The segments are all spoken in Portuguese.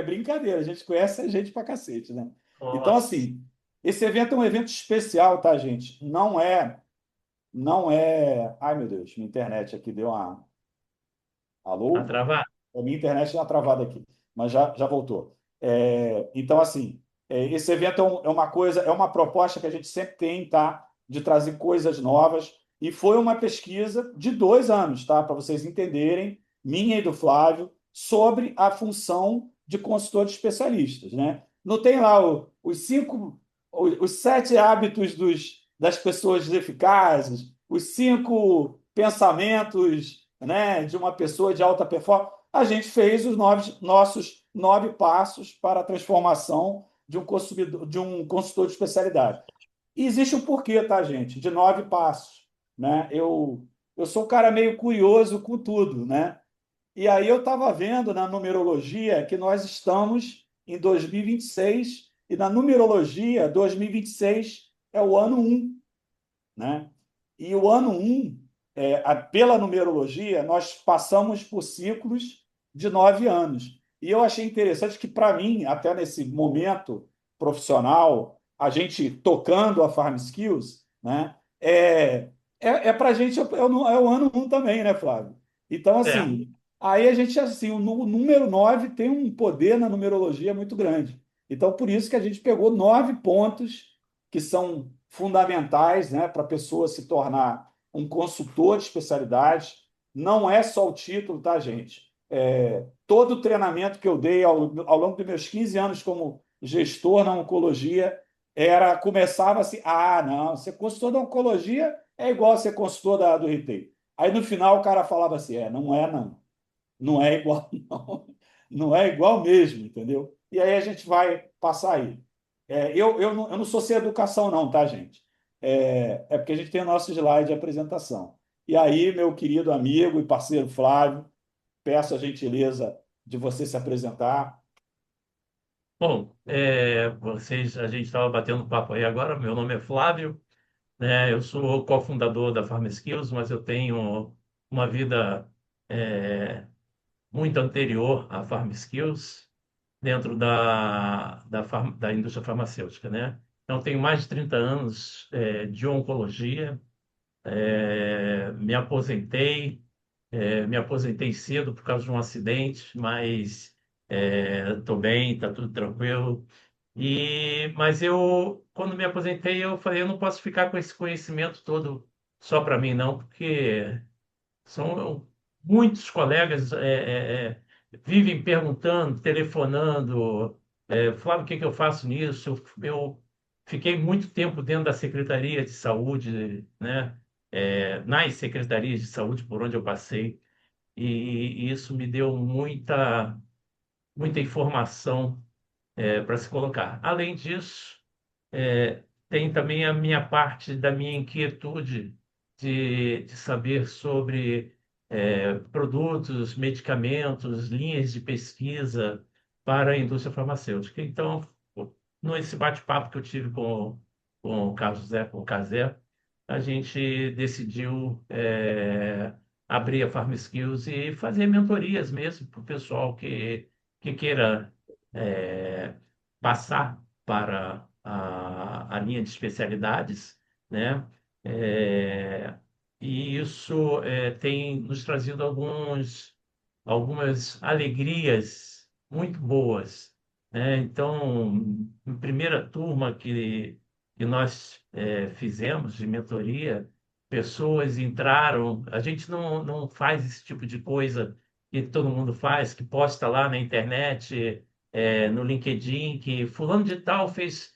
é brincadeira, a gente conhece a gente pra cacete, né? Então, Nossa, assim, esse evento é um evento especial, tá, gente? Não é. Ai, meu Deus, minha internet aqui deu uma. tá Alô? travado? A minha internet deu uma travada aqui, mas já voltou. Então, assim, esse evento é uma coisa, é uma proposta que a gente sempre tem, tá? De trazer coisas novas. E foi uma pesquisa de 2 anos, tá? Para vocês entenderem, minha e do Flávio, sobre a função de consultores especialistas, né? Não tem lá os 7 hábitos das pessoas eficazes, os 5 pensamentos, né, de uma pessoa de alta performance. A gente fez nossos 9 passos para a transformação de um consultor de especialidade. E existe um porquê, tá, gente? De 9 passos, né? Eu sou um cara meio curioso com tudo, né? E aí eu estava vendo na numerologia que nós estamos em 2026 e na numerologia 2026 é o ano um, né? E o ano um, pela numerologia, nós passamos por ciclos de 9 anos. E eu achei interessante que, para mim, até nesse momento profissional, a gente tocando a Farm Skills, né, para a gente é o ano um também, né, Flávio? Então, É. assim, aí a gente, assim, o número 9 tem um poder na numerologia muito grande. Então, por isso que a gente pegou 9 pontos que são fundamentais, né, para a pessoa se tornar um consultor de especialidade. Não é só o título, tá, gente? Todo o treinamento que eu dei ao longo dos meus 15 anos como gestor na oncologia começava assim: ah, não, ser consultor da oncologia é igual ser consultor do retail. Aí no final o cara falava assim: não é, não. Não é igual, não. Não é igual mesmo, entendeu? E aí a gente vai passar aí. Eu não sou sem educação, não, tá, gente? Porque a gente tem o nosso slide de apresentação. E aí, meu querido amigo e parceiro Flávio, peço a gentileza de você se apresentar. Bom, a gente estava batendo papo aí agora. Meu nome é Flávio, né? Eu sou cofundador da Farm Skills, mas eu tenho uma vida é, muito anterior à Farm Skills, dentro da indústria farmacêutica, né? Então, tenho mais de 30 anos de oncologia. Me aposentei cedo por causa de um acidente, mas estou bem, está tudo tranquilo. Mas quando me aposentei, eu falei, eu não posso ficar com esse conhecimento todo só para mim, não, porque são muitos colegas vivem perguntando, telefonando, Flávio, o que que eu faço nisso? Eu fiquei muito tempo dentro da Secretaria de Saúde, né? Nas secretarias de saúde por onde eu passei, e isso me deu muita informação para se colocar. Além disso, tem também a minha parte da minha inquietude de saber sobre produtos, medicamentos, linhas de pesquisa para a indústria farmacêutica. Então, nesse bate-papo que eu tive com o Carlos Zé, com o Casé, a gente decidiu abrir a Farm Skills e fazer mentorias mesmo para o pessoal que queira é, passar para a linha de especialidades, né? É, e isso tem nos trazido algumas alegrias muito boas, né? Então, em primeira turma que nós fizemos de mentoria, pessoas entraram. A gente não faz esse tipo de coisa que todo mundo faz, que posta lá na internet, no LinkedIn, que fulano de tal fez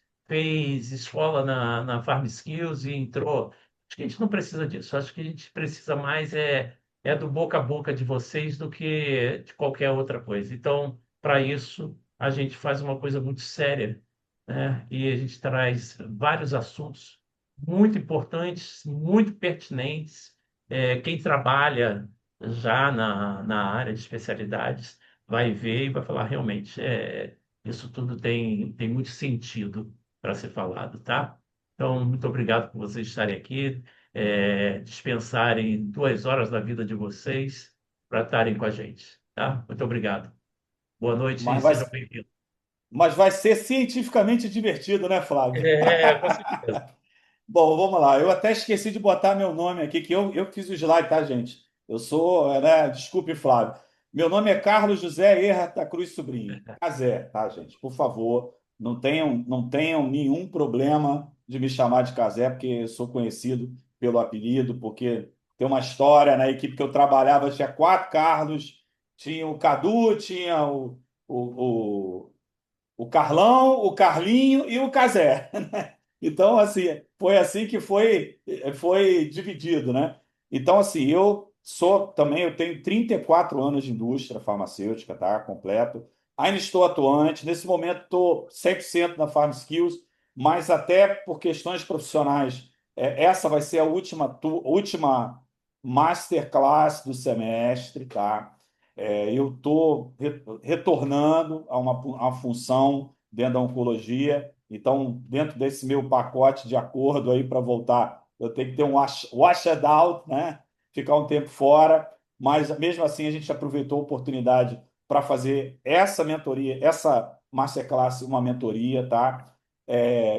escola na Farm Skills e entrou. Acho que a gente não precisa disso. Acho que a gente precisa mais do boca a boca de vocês do que de qualquer outra coisa. Então, para isso, a gente faz uma coisa muito séria, né? E a gente traz vários assuntos muito importantes, muito pertinentes. Quem trabalha já na área de especialidades vai ver e vai falar realmente, isso tudo tem muito sentido para ser falado, tá? Então, muito obrigado por vocês estarem aqui, dispensarem 2 horas da vida de vocês para estarem com a gente, tá? Muito obrigado. Boa noite e Mas vai, seja bem-vindo. mas vai ser cientificamente divertido, né, Flávio? É, com certeza. Bom, vamos lá. Eu até esqueci de botar meu nome aqui, que eu fiz o slide, tá, gente? Eu sou, né? Desculpe, Flávio. Meu nome é Carlos José Erra da Cruz Sobrinho. Casé, tá, gente? Por favor, não tenham nenhum problema de me chamar de Casé, porque eu sou conhecido pelo apelido, porque tem uma história na equipe que eu trabalhava, tinha quatro Carlos, tinha o Cadu, tinha o, o Carlão, o Carlinho e o Casé. Então, assim, foi assim que foi dividido, né? Então, assim, eu tenho 34 anos de indústria farmacêutica, tá? Completo. Ainda estou atuante, nesse momento estou 100% na Farm Skills, mas até por questões profissionais, essa vai ser a última masterclass do semestre, tá? Eu estou retornando a uma função dentro da oncologia. Então, dentro desse meu pacote de acordo aí para voltar, eu tenho que ter um washed out, né? Ficar um tempo fora, mas mesmo assim a gente aproveitou a oportunidade para fazer essa mentoria, essa masterclass, uma mentoria, tá?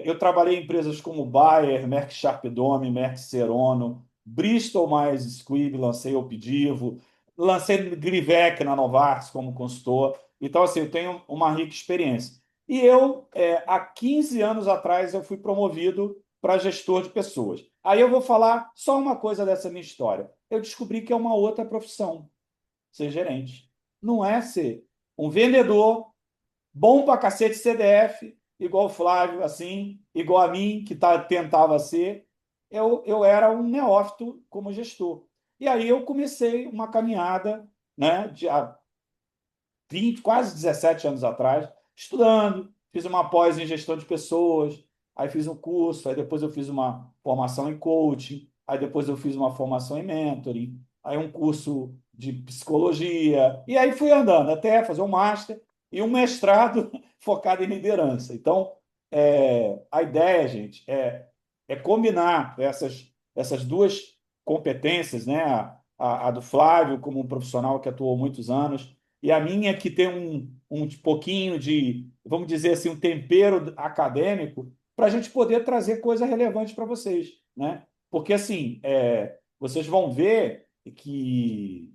Eu trabalhei em empresas como Bayer, Merck Sharp Dome, Merck Serono, Bristol mais Squibb, lancei Opdivo, lancei Glivec na Novartis como consultor. Então, assim, eu tenho uma rica experiência. E há 15 anos atrás, eu fui promovido para gestor de pessoas. Aí eu vou falar só uma coisa dessa minha história. Eu descobri que é uma outra profissão, ser gerente. Não é ser um vendedor bom para cacete CDF, igual o Flávio, assim, igual a mim, que tentava ser. Eu era um neófito como gestor. E aí eu comecei uma caminhada, né, de 20, quase 17 anos atrás, estudando. Fiz uma pós em gestão de pessoas, aí fiz um curso, aí depois eu fiz uma formação em coaching, aí depois eu fiz uma formação em mentoring, aí um curso de psicologia, e aí fui andando até fazer um master e um mestrado focado em liderança. Então, a ideia, gente, é combinar essas duas competências, né? A do Flávio, como um profissional que atuou muitos anos, e a minha que tem um pouquinho de, vamos dizer assim, um tempero acadêmico, para a gente poder trazer coisa relevante para vocês, né? Porque, assim, vocês vão ver que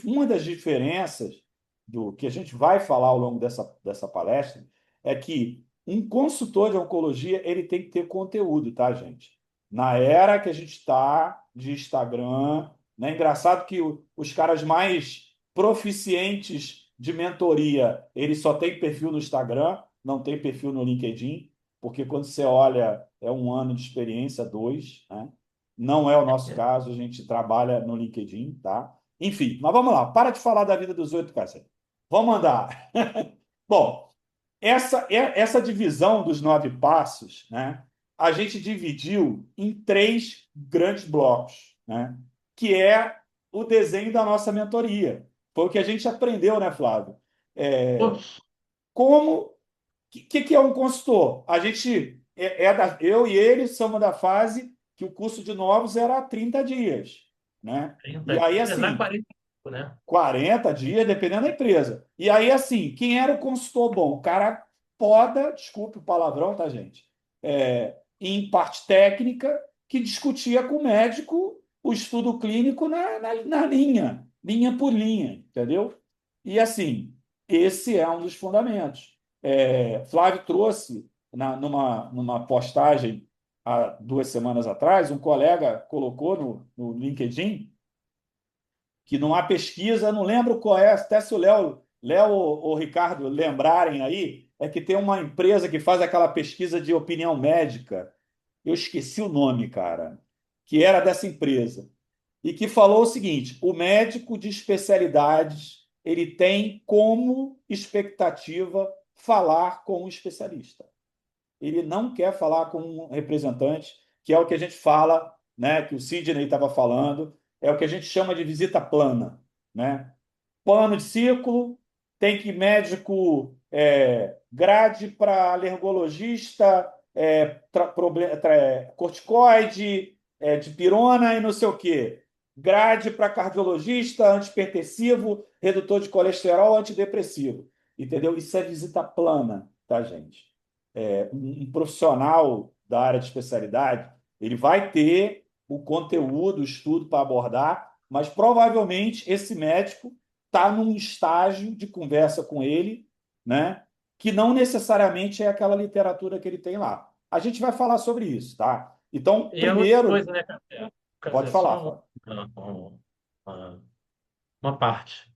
uma das diferenças do que a gente vai falar ao longo dessa palestra é que um consultor de oncologia ele tem que ter conteúdo, tá, gente? Na era que a gente está de Instagram, né? Engraçado que os caras mais proficientes de mentoria, eles só têm perfil no Instagram, não tem perfil no LinkedIn, porque quando você olha, é um ano de experiência, dois, né? Não é o nosso caso, a gente trabalha no LinkedIn, tá? Enfim, mas vamos lá, para de falar da vida dos oito, Cássio. Vamos andar. Bom, essa divisão dos nove passos, né, a gente dividiu em três grandes blocos, né, que é o desenho da nossa mentoria. Foi o que a gente aprendeu, né, Flávio? Pô, É, como. O que é um consultor? A gente eu e ele somos da fase que o curso de novos era 30 dias, né? E 30 aí, dias a assim, 40, né? 40 dias, dependendo da empresa. E aí, assim, quem era o consultor bom? O cara poda, desculpe o palavrão, tá, gente? Em parte técnica, que discutia com o médico o estudo clínico na linha por linha, entendeu? E, assim, esse é um dos fundamentos. Flávio trouxe, numa postagem há 2 semanas atrás, um colega colocou no LinkedIn que não há pesquisa, não lembro qual é, até se o Léo ou Ricardo lembrarem aí, é que tem uma empresa que faz aquela pesquisa de opinião médica. Eu esqueci o nome, cara, que era dessa empresa. E que falou o seguinte: o médico de especialidades ele tem como expectativa falar com um especialista. Ele não quer falar com um representante, que é o que a gente fala, né, que o Sidney estava falando, é o que a gente chama de visita plana, né? Plano de ciclo, tem que médico grade para alergologista, corticoide, dipirona e não sei o quê. grade para cardiologista, antipertensivo, redutor de colesterol, antidepressivo. Entendeu? Isso é visita plana, tá, gente? Um profissional da área de especialidade, ele vai ter o conteúdo, o estudo para abordar, mas provavelmente esse médico está num estágio de conversa com ele, né? Que não necessariamente é aquela literatura que ele tem lá. A gente vai falar sobre isso, tá? Então, E a outra primeiro, coisa, né, Café? pode Café, falar, só Fábio. uma, uma parte.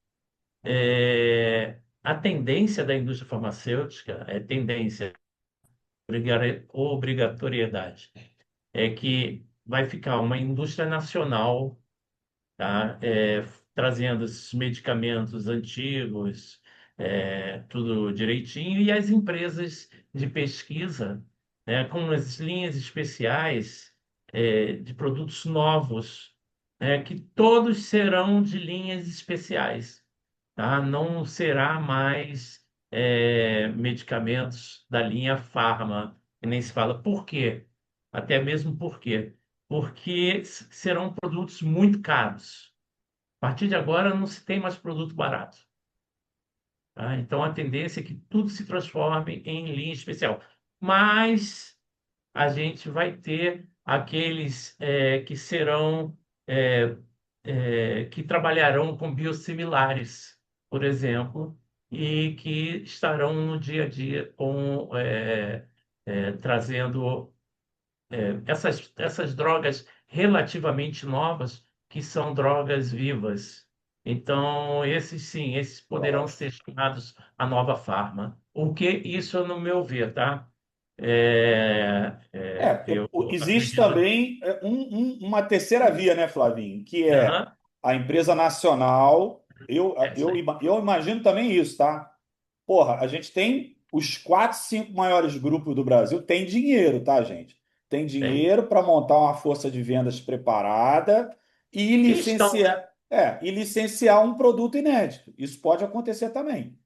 A tendência da indústria farmacêutica é tendência, obrigatoriedade. É que vai ficar uma indústria nacional, tá? Trazendo esses medicamentos antigos, tudo direitinho, e as empresas de pesquisa, né, com as linhas especiais, de produtos novos, que todos serão de linhas especiais, tá? Não será mais medicamentos da linha Farma, que nem se fala. Por quê? Até mesmo por quê? Porque serão produtos muito caros. A partir de agora não se tem mais produto barato, tá? Então a tendência é que tudo se transforme em linha especial. Mas a gente vai ter aqueles que serão, é, que trabalharão com biosimilares, por exemplo, e que estarão no dia a dia trazendo essas drogas relativamente novas, que são drogas vivas. Então, esses sim, esses poderão Lógico. ser chamados a nova farma. O que isso, no meu ver, tá? Eu Existe acredito. também uma terceira via, né, Flavinho? Que é Aham, a empresa nacional. é isso aí. Eu imagino também isso, tá? Porra, a gente tem os quatro, cinco maiores grupos do Brasil, tem dinheiro, tá, gente? Tem Tem. dinheiro para montar uma força de vendas preparada E estão, né? e licenciar um produto inédito. Isso pode acontecer também,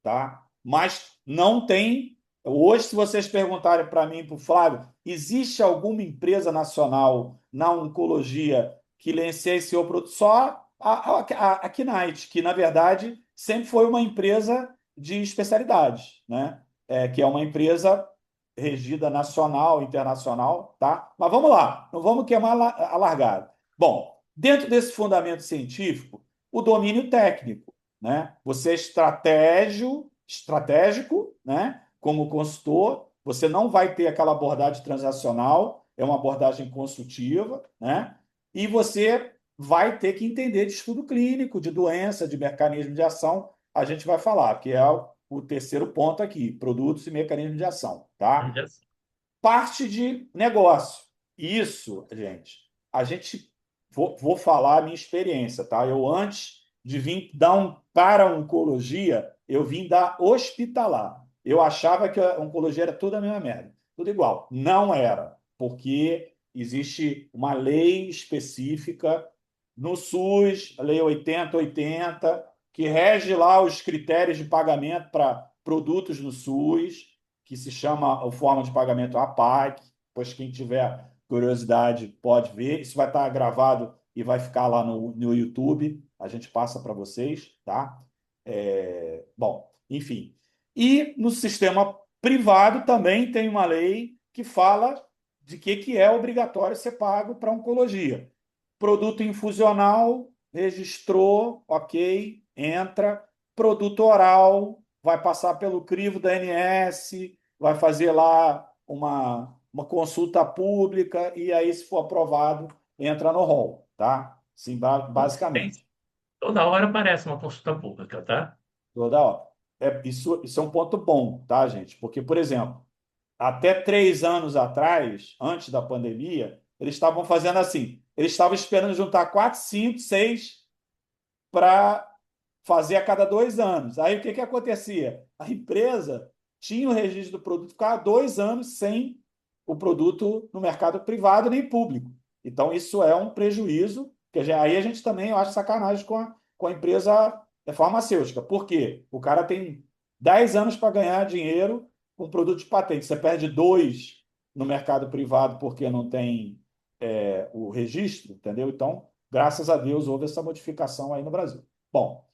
tá? Mas não tem. Hoje, se vocês perguntarem para mim, para o Flávio, existe alguma empresa nacional na oncologia que licenciou produto? Só a Knight, que na verdade sempre foi uma empresa de especialidades, né? Que é uma empresa regida nacional, internacional, tá? Mas vamos lá, não vamos queimar a largada. Bom, dentro desse fundamento científico, o domínio técnico, né? Você é estratégico, né? Como consultor, você não vai ter aquela abordagem transacional, é uma abordagem consultiva, né? E você vai ter que entender de estudo clínico, de doença, de mecanismo de ação. A gente vai falar, que é o terceiro ponto aqui, produtos e mecanismos de ação, tá? Parte de negócio. Isso, gente, vou falar a minha experiência, tá? Eu, antes de vir dar um para a oncologia, eu vim da hospitalar. Eu achava que a oncologia era tudo a mesma merda, tudo igual. Não era, porque existe uma lei específica no SUS, a Lei 8080, que rege lá os critérios de pagamento para produtos no SUS, que se chama a forma de pagamento APAC. Pois quem tiver curiosidade pode ver. Isso vai estar gravado e vai ficar lá no YouTube. A gente passa para vocês, tá? Bom, enfim. E no sistema privado também tem uma lei que fala de que é obrigatório ser pago para oncologia. Produto infusional, registrou, ok, entra. Produto oral, vai passar pelo crivo da ANS, vai fazer lá uma consulta pública e aí, se for aprovado, entra no rol, tá? Sim, Tem. basicamente, Toda hora aparece uma consulta pública, tá? toda hora. Isso é um ponto bom, tá, gente? Porque, por exemplo, até 3 anos atrás, antes da pandemia, eles estavam fazendo assim: eles estavam esperando juntar 4, 5, 6 para fazer a cada 2 anos. Aí o que acontecia? A empresa tinha o registro do produto, ficava 2 anos sem o produto no mercado privado nem público. Então, isso é um prejuízo, que aí a gente também, eu acho, sacanagem com a empresa farmacêutica. Por quê? O cara tem 10 anos para ganhar dinheiro com produto de patente. Você perde 2 no mercado privado porque não tem o registro, entendeu? Então, Graças a Deus houve essa modificação aí no Brasil. Bom,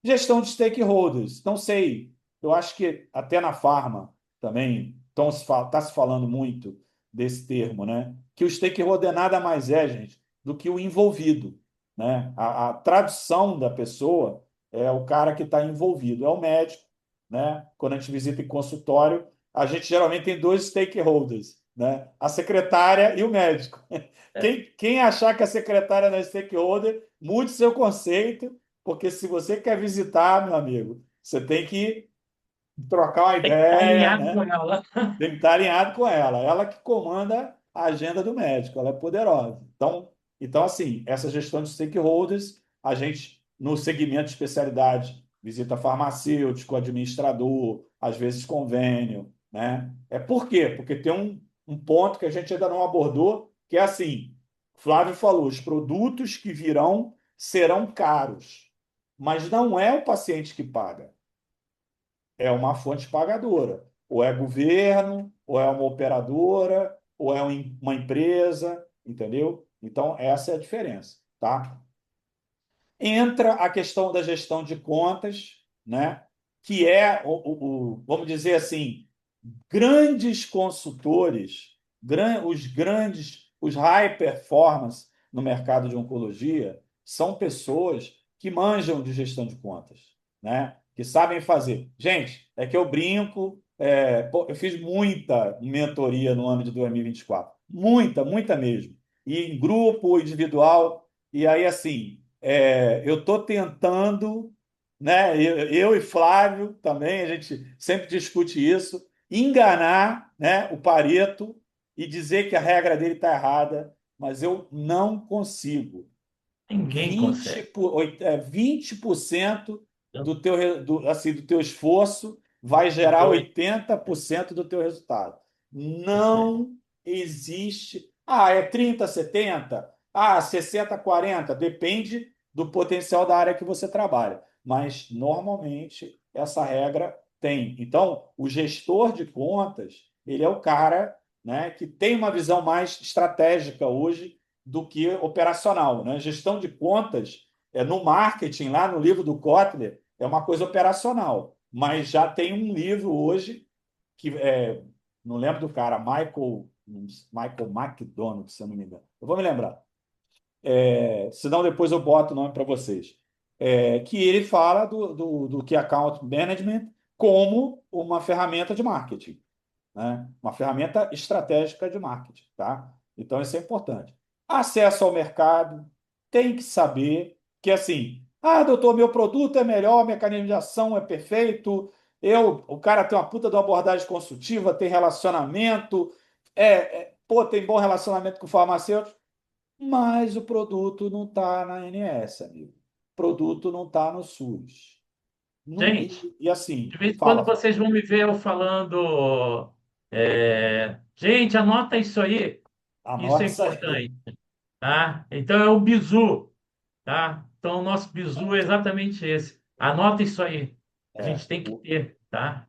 gestão de stakeholders. Não sei, eu acho que até na farma também está se falando muito desse termo, né? Que o stakeholder nada mais é, gente, do que o envolvido, né? A tradução da pessoa é o cara que está envolvido, é o médico, né? Quando a gente visita em consultório, a gente geralmente tem dois stakeholders, né? A secretária e o médico. É, Quem achar que a secretária não é stakeholder, mude seu conceito, porque se você quer visitar, meu amigo, você tem que trocar uma tem que estar ideia, alinhado com né? ela. Tem que estar alinhado com ela. Ela que comanda a agenda do médico, ela é poderosa. Então assim, essa gestão de stakeholders, a gente, no segmento de especialidade, visita farmacêutico, administrador, às vezes convênio, né? É por quê? Porque tem um ponto que a gente ainda não abordou, que é assim, Flávio falou, os produtos que virão serão caros, mas não é o paciente que paga, é uma fonte pagadora. Ou é governo, ou é uma operadora, ou é uma empresa, entendeu? Então, essa é a diferença, tá? Entra a questão da gestão de contas, né? Que é, vamos dizer assim, grandes consultores, os high performance no mercado de oncologia, são pessoas que manjam de gestão de contas, né? Que sabem fazer. Gente, é que eu brinco, pô, eu fiz muita mentoria no ano de 2024, muita, muita mesmo, e em grupo, individual, e aí assim, eu estou tentando, né? Eu e Flávio também, a gente sempre discute isso, enganar, né, o Pareto e dizer que a regra dele está errada, mas eu não consigo. Ninguém consegue. 20% Eu- do teu esforço vai gerar Doido. 80% do teu resultado. Isso aí. Não existe. Ah, é 30-70. Ah, 60-40. Depende do potencial da área que você trabalha. Mas, normalmente, essa regra tem. Então, o gestor de contas, ele é o cara, né, que tem uma visão mais estratégica hoje do que operacional, né? Gestão de contas no marketing, lá no livro do Kotler, é uma coisa operacional, mas já tem um livro hoje que não lembro do cara, Michael McDonald, se eu não me engano. Eu vou me lembrar. Senão depois eu boto o nome para vocês. Que ele fala do Key Account Management como uma ferramenta de marketing, né? Uma ferramenta estratégica de marketing, tá? Então isso é importante. Acesso ao mercado, tem que saber que assim, doutor, meu produto é melhor, mecanismo de ação é perfeito, o cara tem uma puta de uma abordagem consultiva, tem relacionamento, pô, tem bom relacionamento com o farmacêutico, mas o produto não está na ANS, amigo. O produto não está no SUS. Gente, E assim, de vez em quando fala, vocês vão me ver eu falando. Gente, anota isso aí. Isso é anota isso aí. importante, tá? Então é o bizu, tá? Então o nosso bizu é exatamente esse. Anota isso aí. A É, gente tem que ter, tá?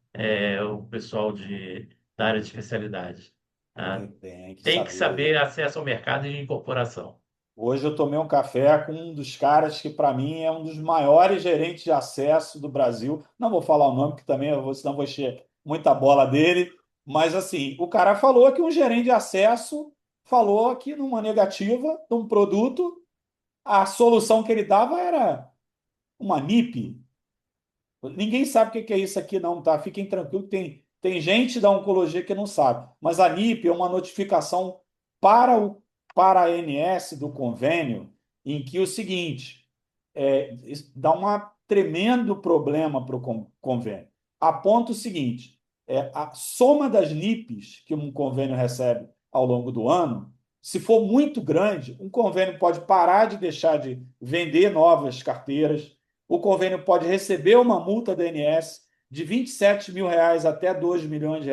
O pessoal da área de especialidade, tá? tem que Tem que saber. saber acesso ao mercado e de incorporação. Hoje eu tomei um café com um dos caras que, para mim, é um dos maiores gerentes de acesso do Brasil. Não vou falar o nome, que também senão vou encher muita bola dele. Mas, assim, o cara falou que um gerente de acesso falou que, numa negativa de um produto, a solução que ele dava era uma NIP. Ninguém sabe o que é isso aqui, não, tá? Fiquem tranquilos, tem gente da oncologia que não sabe. Mas a NIP é uma notificação para para a ANS do convênio, em que o seguinte, isso dá um tremendo problema para o convênio. Aponta o seguinte: a soma das NIPs que um convênio recebe ao longo do ano, se for muito grande, um convênio pode parar de deixar de vender novas carteiras, o convênio pode receber uma multa da ANS de R$ 27.000 até R$ 2 milhões,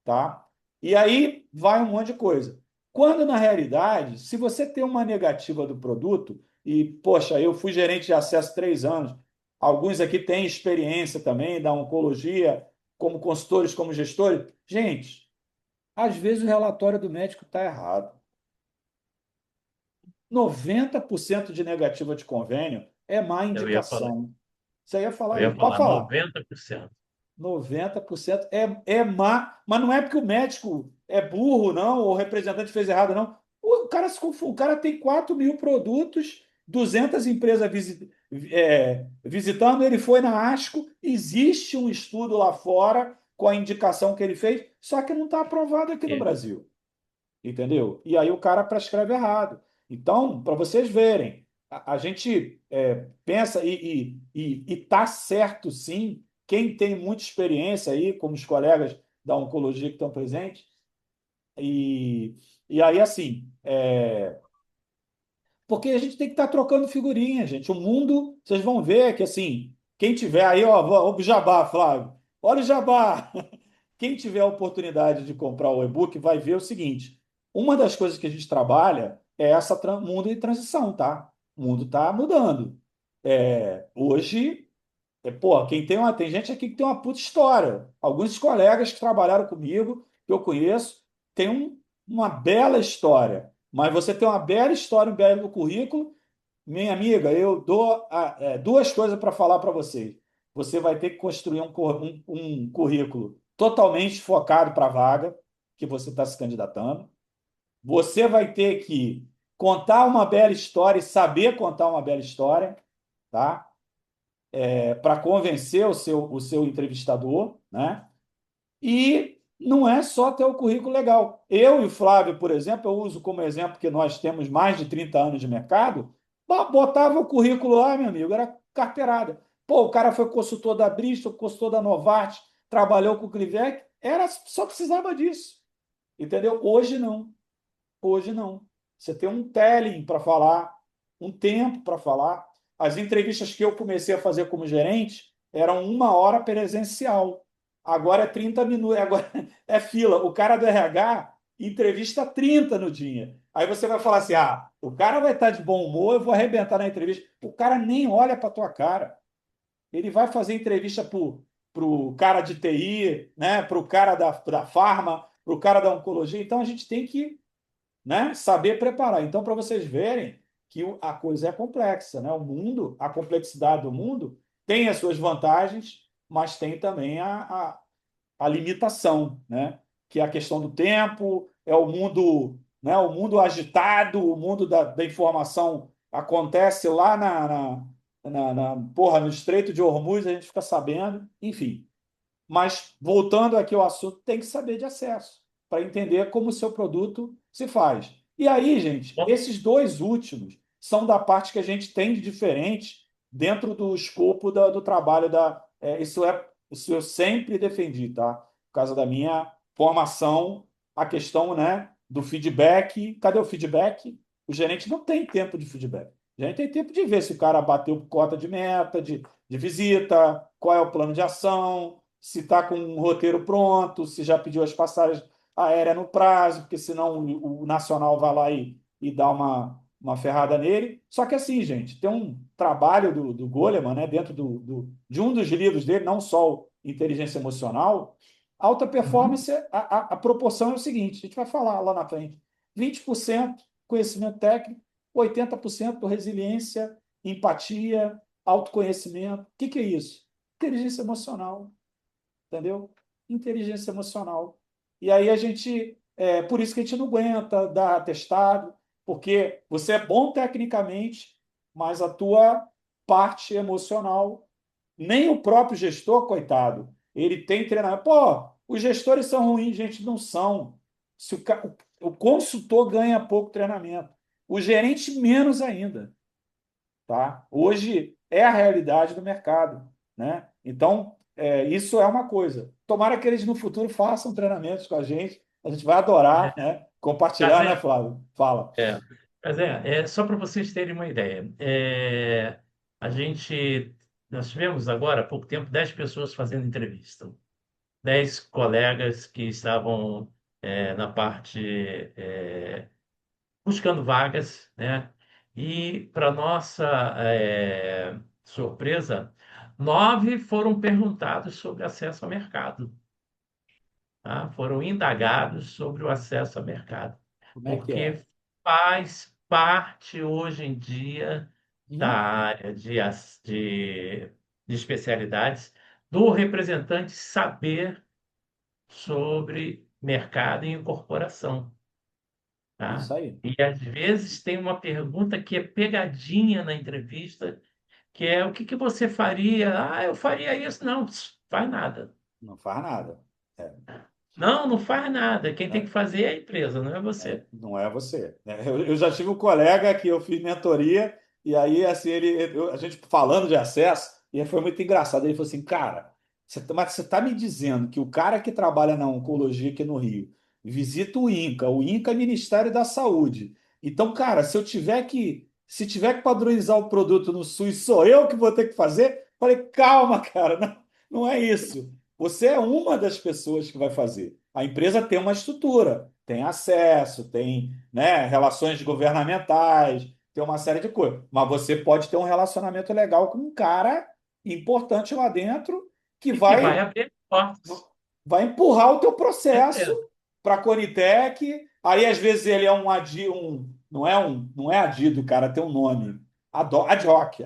tá? E aí vai um monte de coisa. Quando, na realidade, se você tem uma negativa do produto, e, poxa, eu fui gerente de acesso 3 anos, alguns aqui têm experiência também da oncologia, como consultores, como gestores. Gente, às vezes o relatório do médico está errado. 90% de negativa de convênio é má Eu ia falar, indicação. Você ia eu falar ia isso? Pode falar falar. 90%. 90% é má, mas não é porque o médico é burro, não, ou o representante fez errado, não. O cara, o cara tem 4 mil produtos, 200 empresas visitando, ele foi na ASCO, existe um estudo lá fora com a indicação que ele fez, só que não está aprovado aqui no E, Brasil, entendeu? E aí o cara prescreve errado. Então, para vocês verem, a gente pensa e tá certo sim, quem tem muita experiência aí, como os colegas da oncologia que estão presentes, e, e aí assim, porque a gente tem que estar trocando figurinha, gente. O mundo, vocês vão ver que assim, quem tiver aí, ó, o Jabá, Flávio, olha o Jabá. Quem tiver a oportunidade de comprar o e-book vai ver o seguinte: uma das coisas que a gente trabalha é essa mundo em transição, tá? O mundo está mudando. Hoje, pô, tem gente aqui que tem uma puta história. Alguns colegas que trabalharam comigo, que eu conheço, têm uma bela história. Mas você tem uma bela história, um belo currículo. Minha amiga, eu dou duas coisas para falar para vocês. Você vai ter que construir um currículo totalmente focado para a vaga que você está se candidatando. Você vai ter que contar uma bela história e saber contar uma bela história, tá? Para convencer o seu entrevistador, né? E não é só ter o currículo legal. Eu e o Flávio, por exemplo, eu uso como exemplo que nós temos mais de 30 anos de mercado, botava o currículo lá, meu amigo, era carteirada. Pô, o cara foi consultor da Bristol, consultor da Novartis, trabalhou com o Clivec, só precisava disso. Entendeu? Hoje não. Hoje não. Você tem um telling para falar, um tempo para falar. As entrevistas que eu comecei a fazer como gerente eram 1 hora presencial. Agora é 30 minutos, agora é fila. O cara do RH entrevista 30 no dia. Aí você vai falar assim: ah, o cara vai estar de bom humor, eu vou arrebentar na entrevista. O cara nem olha para tua cara. Ele vai fazer entrevista para o cara de TI, né? Para o cara da farma, para o cara da oncologia. Então a gente tem que, né, saber preparar. Então, para vocês verem que a coisa é complexa, né? O mundo, a complexidade do mundo tem as suas vantagens, mas tem também a limitação, né? Que é a questão do tempo, é o mundo, né? O mundo agitado, o mundo da informação acontece lá porra, no Estreito de Hormuz, a gente fica sabendo, enfim. Mas, voltando aqui ao assunto, tem que saber de acesso para entender como o seu produto se faz. E aí, gente, bom, esses dois últimos são da parte que a gente tem de diferente dentro do escopo do trabalho isso eu sempre defendi, tá? Por causa da minha formação, a questão, né, do feedback. Cadê o feedback? O gerente não tem tempo de feedback. O gerente tem tempo de ver se o cara bateu cota de meta, de visita, qual é o plano de ação, se está com um roteiro pronto, se já pediu as passagens aéreas no prazo, porque senão o Nacional vai lá e dá uma ferrada nele. Só que assim, gente, tem um trabalho do Goleman, né, dentro de um dos livros dele, não só o Inteligência Emocional, alta uhum. performance, a proporção é o seguinte, a gente vai falar lá na frente, 20% conhecimento técnico, 80% resiliência, empatia, autoconhecimento. O que é isso? Inteligência emocional, entendeu? Inteligência emocional. E aí por isso que a gente não aguenta dar atestado, porque você é bom tecnicamente, mas a tua parte emocional, nem o próprio gestor, coitado, ele tem treinamento. Pô, os gestores são ruins, gente, não são. Se o consultor ganha pouco treinamento, o gerente menos ainda, tá? Hoje é a realidade do mercado, né? Então, isso é uma coisa. Tomara que eles no futuro façam treinamentos com a gente vai adorar, né? Compartilhar, né, Cazé, Flávio? Fala. é, só para vocês terem uma ideia, a gente, nós tivemos agora há pouco tempo 10 pessoas fazendo entrevista, 10 colegas que estavam na parte buscando vagas, né? E para nossa surpresa, 9 foram perguntados sobre acesso ao mercado, tá? Foram indagados sobre o acesso ao mercado, Como é que é? porque faz parte hoje em dia da Uhum. área de especialidades do representante saber sobre mercado e incorporação, tá? Isso aí. E às vezes tem uma pergunta que é pegadinha na entrevista, que é o que que você faria? Ah, eu faria isso. Não, faz nada. Não faz nada. É, Não, não faz nada. Quem tem que é, fazer é a empresa, não é você. não é você. Eu já tive um colega que eu fiz mentoria, e aí, assim, a gente falando de acesso, e aí foi muito engraçado. Ele falou assim, cara, mas você está me dizendo que o cara que trabalha na oncologia aqui no Rio visita o INCA é Ministério da Saúde. Então, cara, se tiver que padronizar o produto no SUS, sou eu que vou ter que fazer? Falei, calma, cara, não, não é isso. Você é uma das pessoas que vai fazer. A empresa tem uma estrutura, tem acesso, tem, né, relações governamentais, tem uma série de coisas. Mas você pode ter um relacionamento legal com um cara importante lá dentro que E que vai abrir portas. vai empurrar o teu processo Certeza. para a Conitec. Aí, às vezes, ele é não é adido, cara, tem um nome. Ad hoc,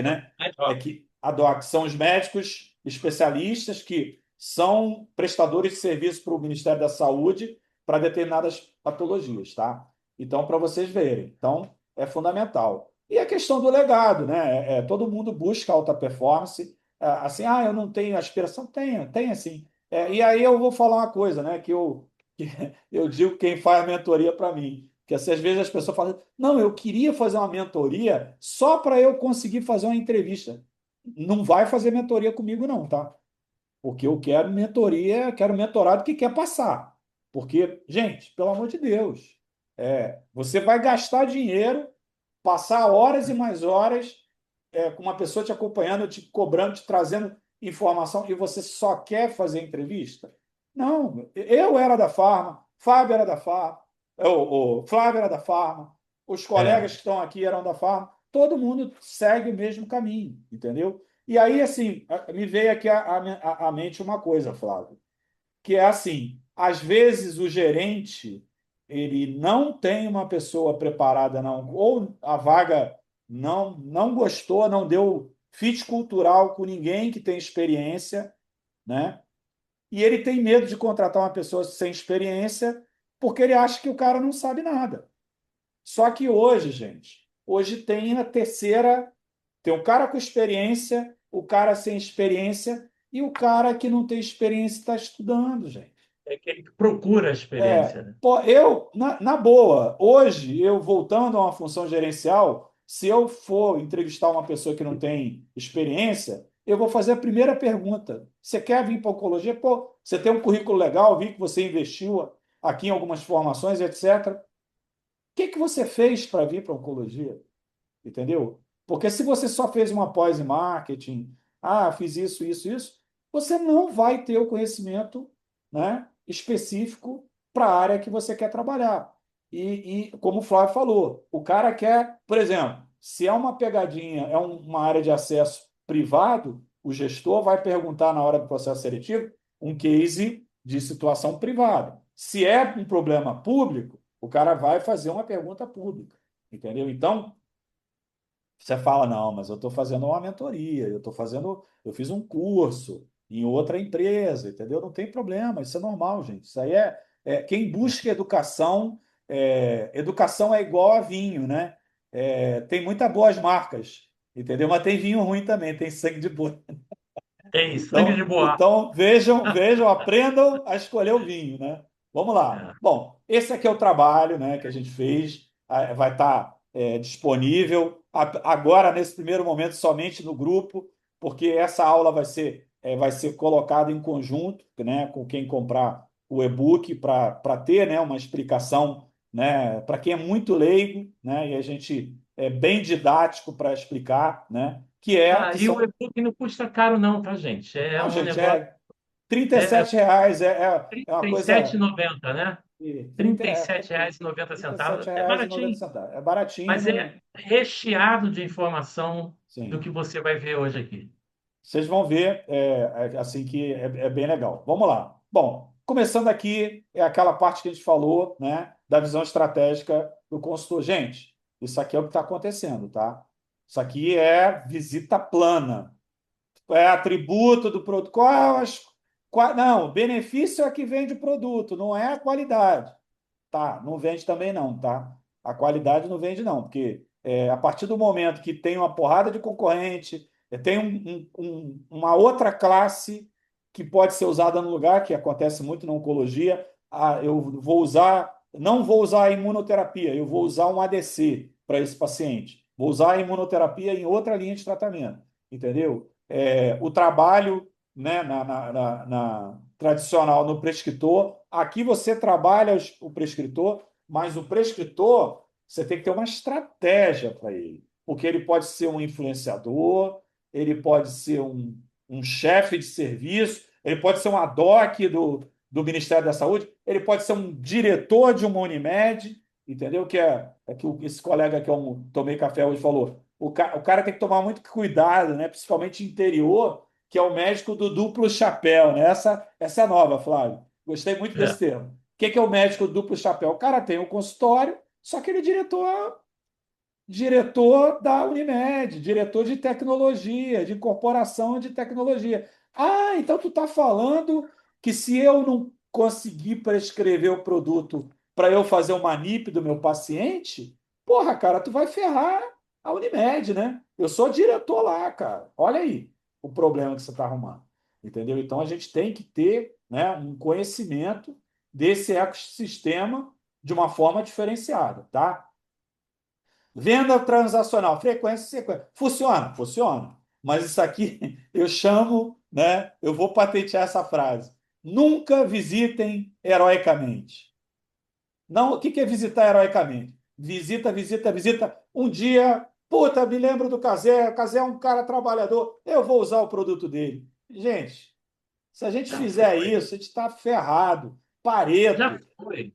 né? Ad É hoc. que ad hoc são os médicos especialistas que são prestadores de serviço para o Ministério da Saúde para determinadas patologias, tá? Então, para vocês verem. Então, é fundamental. E a questão do legado, né? Todo mundo busca alta performance. Assim, eu não tenho aspiração. Tenha sim. E aí eu vou falar uma coisa, né? Que eu digo quem faz a mentoria para mim. Que assim, às vezes as pessoas falam, não, eu queria fazer uma mentoria só para eu conseguir fazer uma entrevista. Não vai fazer mentoria comigo, não, tá? Porque eu quero mentoria, quero mentorado que quer passar. Porque, gente, pelo amor de Deus, você vai gastar dinheiro, passar horas e mais horas com uma pessoa te acompanhando, te cobrando, te trazendo informação e você só quer fazer entrevista? Não, eu era da Farma, Fábio era da Farma, o Flávio era da Farma, os É. colegas que estão aqui eram da Farma, todo mundo segue o mesmo caminho, entendeu? E aí, assim, me veio aqui à mente uma coisa, Flávio, que é assim, às vezes o gerente ele não tem uma pessoa preparada, não, ou a vaga não gostou, não deu fit cultural com ninguém que tem experiência, né? E ele tem medo de contratar uma pessoa sem experiência porque ele acha que o cara não sabe nada. Só que hoje, gente, hoje tem a terceira, tem o cara com experiência, o cara sem experiência e o cara que não tem experiência está estudando, gente. É aquele que procura a experiência, né? Pô, na boa, hoje, eu voltando a uma função gerencial, se eu for entrevistar uma pessoa que não tem experiência, eu vou fazer a primeira pergunta. Você quer vir para a oncologia? Pô, você tem um currículo legal, vi que você investiu aqui em algumas formações, etc. O que você fez para vir para a oncologia? Entendeu? Porque se você só fez uma pós em marketing, fiz isso, isso, isso, você não vai ter o conhecimento, né, específico para a área que você quer trabalhar. E como o Flávio falou, o cara quer, por exemplo, se é uma pegadinha, uma área de acesso privado, o gestor vai perguntar na hora do processo seletivo um case de situação privada. Se é um problema público, o cara vai fazer uma pergunta pública. Entendeu? Então, você fala, não, mas eu estou fazendo uma mentoria, eu fiz um curso em outra empresa, entendeu? Não tem problema, isso é normal, gente. Isso aí quem busca educação, educação é igual a vinho, né? Tem muitas boas marcas, entendeu? Mas tem vinho ruim também, tem sangue de boi. Tem sangue de boa. Então vejam, aprendam a escolher o vinho, né? Vamos lá. É. Bom, esse aqui é o trabalho, né, que a gente fez. Vai estar disponível agora nesse primeiro momento somente no grupo, porque essa aula vai ser colocada em conjunto, né, com quem comprar o e-book para ter, né, uma explicação, né, para quem é muito leigo, né, e a gente é bem didático para explicar, né, que E o são e-book não custa caro, não, tá, gente? É não, um gente, negócio. trinta e É sete reais é uma R$ sete e coisa. noventa, né? R$ sete reais e noventa Trinta e centavos. sete É reais e noventa baratinho. centavos. É baratinho. Mas é recheado de informação do Sim. que você vai ver hoje aqui. Vocês vão ver assim que é bem legal. Vamos lá. Bom, Começando aqui, é aquela parte que a gente falou, né, da visão estratégica do consultor. Gente, isso aqui é o que está acontecendo, tá? Isso aqui é visita plana, é atributo do produto. Não, o benefício é que vende o produto, não é a qualidade. Tá, não vende também não, tá? A qualidade não vende não, porque a partir do momento que tem uma porrada de concorrente, tem uma outra classe que pode ser usada no lugar, que acontece muito na oncologia, não vou usar a imunoterapia, eu vou usar um ADC para esse paciente. Vou usar a imunoterapia em outra linha de tratamento, entendeu? O trabalho, né, na tradicional no prescritor. Aqui você trabalha o prescritor, mas o prescritor você tem que ter uma estratégia para ele, porque ele pode ser um influenciador, ele pode ser um chefe de serviço, ele pode ser um ADOC do Ministério da Saúde, ele pode ser um diretor de uma Unimed, entendeu? É que esse colega que eu tomei café hoje falou. O cara tem que tomar muito cuidado, né? Principalmente interior, que é o médico do duplo chapéu, né? Essa é nova, Flávio. Gostei muito desse É, termo. O que é o médico do duplo chapéu? O cara tem um consultório, só que ele é diretor da Unimed, diretor de tecnologia, de incorporação de tecnologia. Ah, então tu está falando que se eu não conseguir prescrever o produto para eu fazer uma NIP do meu paciente, porra, cara, tu vai ferrar a Unimed, né? Eu sou diretor lá, cara. Olha aí o problema que você está arrumando. Entendeu? Então a gente tem que ter, né, um conhecimento desse ecossistema de uma forma diferenciada, tá? Venda transacional, frequência e sequência. Funciona? Funciona. Mas isso aqui eu chamo, né? Eu vou patentear essa frase. Nunca visitem heroicamente. Não, o que é visitar heroicamente? Visita, visita, visita. Um dia, puta, me lembro do Cazé. O Cazé é um cara trabalhador. Eu vou usar o produto dele. Gente, se a gente já fizer foi. isso, a gente está ferrado. Já Pareto. foi.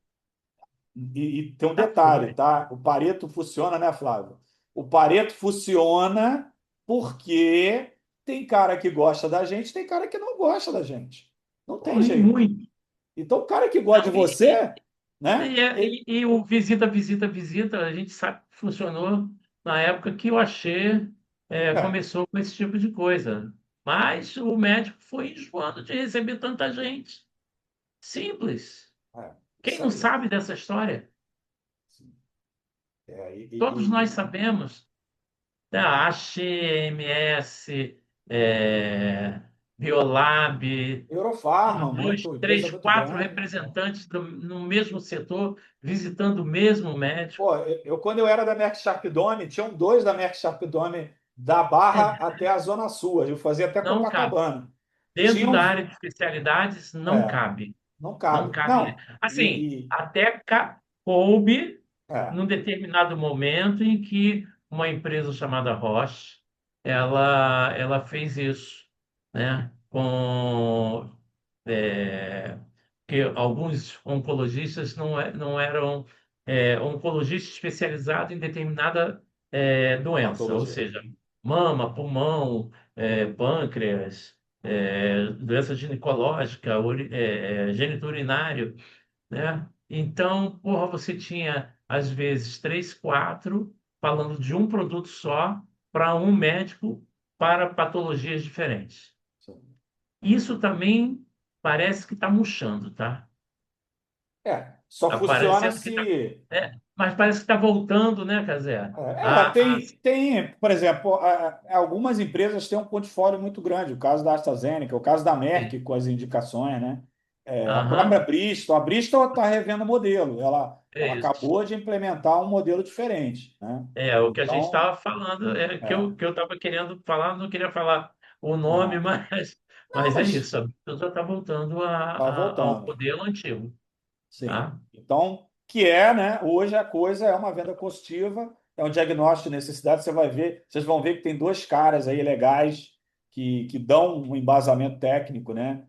E tem um Já detalhe, foi. tá? O Pareto funciona, né, Flávio? O Pareto funciona porque tem cara que gosta da gente, tem cara que não gosta da gente. Não tem Corre jeito. muito. Então, o cara que gosta de Não, você, né? e o visita, visita, visita, a gente sabe que funcionou na época que o Axê É, começou com esse tipo de coisa. Mas o médico foi enjoando de receber tanta gente. Simples. Quem isso não aí. sabe dessa história? Sim. É, Todos nós sabemos. Da HMS, Biolab, Eurofarma, dois, empresa três, muito quatro grande. representantes no mesmo setor, visitando o mesmo médico. Pô, quando eu era da Merck Sharp Dome, tinham dois da Merck Sharp Dome da Barra É, até a Zona Sul. Eu fazia até não cabe. Copacabana. Dentro da Tinham. área de especialidades, não É, cabe. não Não cabe. cabe. Não. Assim, E, e- até coube é, num determinado momento em que uma empresa chamada Roche, ela fez isso, né? É, que alguns oncologistas não eram oncologistas especializados em determinada doença, ou patologia. seja, mama, pulmão, pâncreas, doença ginecológica, geniturinário, né? Então, porra, você tinha às vezes três, quatro falando de um produto só para um médico para patologias diferentes. Sim. Isso também parece que está murchando, tá? Só Tá funciona parecendo que está. se. Mas parece que está voltando, né, Cazé? Tem, por exemplo, algumas empresas têm um portfólio muito grande, o caso da AstraZeneca, o caso da Merck Sim. com as indicações, né? A própria Aham, Bristol está revendo o modelo, é ela isso. acabou de implementar um modelo diferente, né? É o que a gente Então, estava falando, é, que eu estava querendo falar, não queria falar o nome, não, não, mas é mas isso. A Beatles já está voltando está ao voltando. modelo antigo, Sim. tá? Então, que é, né? Hoje a coisa é uma venda consultiva, é um diagnóstico de necessidade. Você vai ver, vocês vão ver que tem dois caras aí legais que dão um embasamento técnico, né?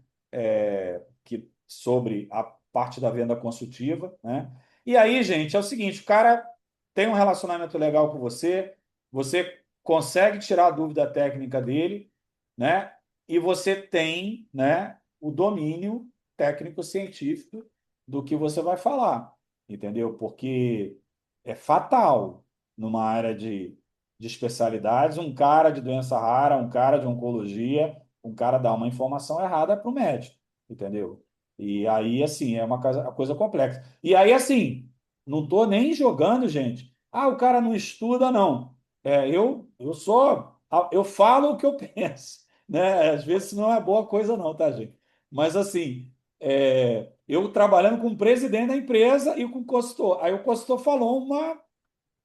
Sobre a parte da venda consultiva, né? E aí, gente, é o seguinte: o cara tem um relacionamento legal com você, você consegue tirar a dúvida técnica dele, né? E você tem, né, o domínio técnico-científico do que você vai falar, entendeu? Porque é fatal numa área de especialidades, um cara de doença rara, um cara de oncologia, um cara dá uma informação errada para o médico, entendeu? E aí, assim, é uma coisa complexa. E aí, assim, não estou nem jogando, gente. Ah, o cara não estuda, não. Eu falo o que eu penso, né? Às vezes não é boa coisa, não, tá, gente? Mas, assim, eu trabalhando com o presidente da empresa e com o consultor. Aí o consultor falou uma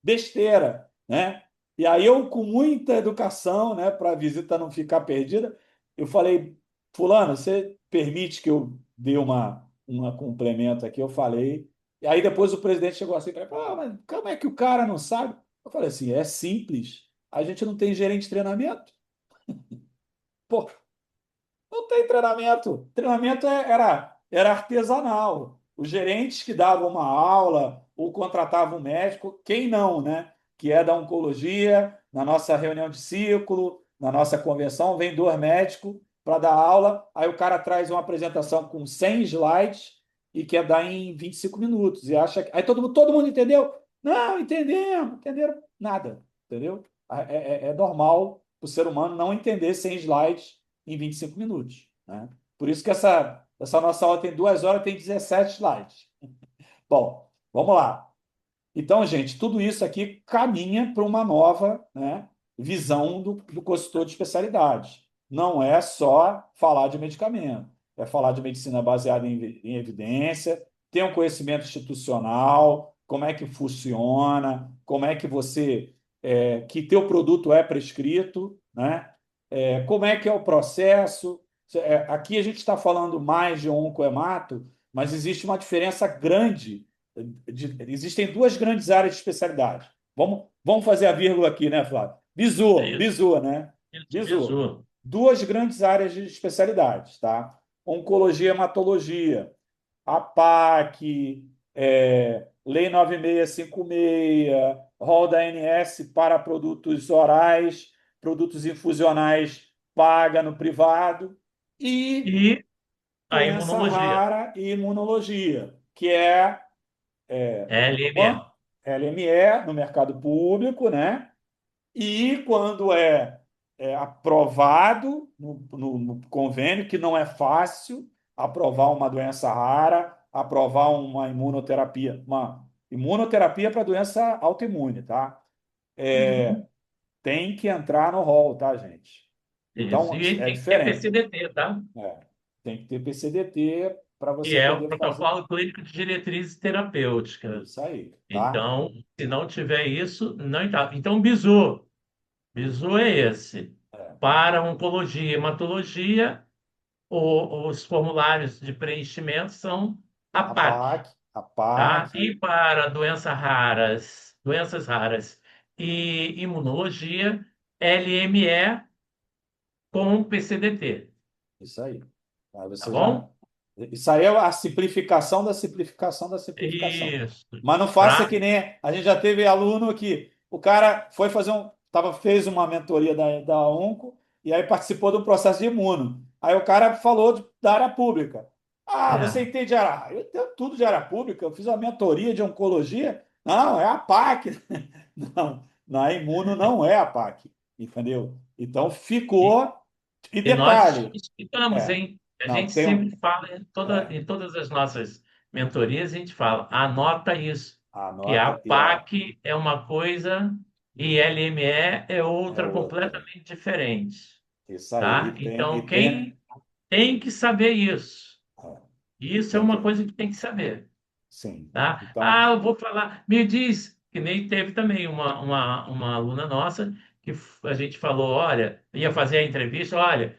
besteira, né? E aí eu, com muita educação, né, para a visita não ficar perdida, eu falei, fulano, você permite que eu dê uma complemento aqui? Eu falei. E aí depois o presidente chegou assim para mim, mas como é que o cara não sabe? Eu falei assim, é simples. A gente não tem gerente de treinamento. Pô, não tem treinamento. Treinamento era artesanal. Os gerentes que davam uma aula ou contratavam um médico, quem não, né? Que é da oncologia, na nossa reunião de ciclo, na nossa convenção, vem dois médicos para dar aula, aí o cara traz uma apresentação com 100 slides e quer dar em 25 minutos. E acha que. Aí todo mundo entendeu? Não, entendemos, entenderam nada, entendeu? É normal o ser humano não entender 100 slides em 25 minutos, né? Por isso que essa nossa aula tem 2 horas, tem 17 slides. Bom, vamos lá. Então, gente, tudo isso aqui caminha para uma nova, né, visão do consultor de especialidade. Não é só falar de medicamento, é falar de medicina baseada em evidência, ter um conhecimento institucional, como é que funciona, como é que que teu produto é prescrito, né? Como é que é o processo. Aqui a gente está falando mais de oncoemato, mas existe uma diferença grande existem duas grandes áreas de especialidade. Vamos fazer a vírgula aqui, né, Flávio? É Bisu, isso. bisu, né? Isso, Bisu. bizu. Duas grandes áreas de especialidades, tá? Oncologia e hematologia. A PAC, Lei 9656, rol da ANS para produtos orais, produtos infusionais paga no privado e E a doença imunologia, rara e imunologia, que é LME. LME no mercado público, né? E quando é aprovado no convênio, que não é fácil aprovar uma doença rara, aprovar uma imunoterapia para doença autoimune, tá? Uhum. Tem que entrar no rol, tá, gente? Isso. Então, E ele é tem que ter diferente. PCDT, tá? Tem que ter PCDT para Que você é o poder fazer protocolo clínico de diretrizes terapêuticas. isso aí, tá? Então, se não tiver isso, não entra. Então, bizu é esse. Para oncologia e hematologia, os formulários de preenchimento são a A PAC, PAC, a tá? PAC, E para doenças raras e imunologia, LME com PCDT, isso aí. Aí tá você já. bom? Isso aí é a simplificação da simplificação da simplificação. Isso. Mas não faça Pra... que nem. A gente já teve aluno que o cara foi fazer fez uma mentoria da Onco e aí participou do processo de imuno. Aí o cara falou da área pública. Ah, você É. entende de área? Eu tenho tudo de área pública, eu fiz uma mentoria de oncologia. Não, é a PAC. Não, na imuno não é a PAC, entendeu? Então E, ficou. E e nós detalhe, explicamos, é, hein? A não, gente tem um. sempre fala É, em todas as nossas mentorias, a gente fala, anota isso, a que a nota PAC é uma coisa e LME é é outra outra. completamente diferente, Isso aí. tá? Então, quem tem que saber isso. É, Isso é tem uma que, coisa que tem que saber. sim. Tá? Ah, Então, eu vou falar. Me diz, que nem teve também uma aluna nossa que a gente falou, olha, ia fazer a entrevista, olha,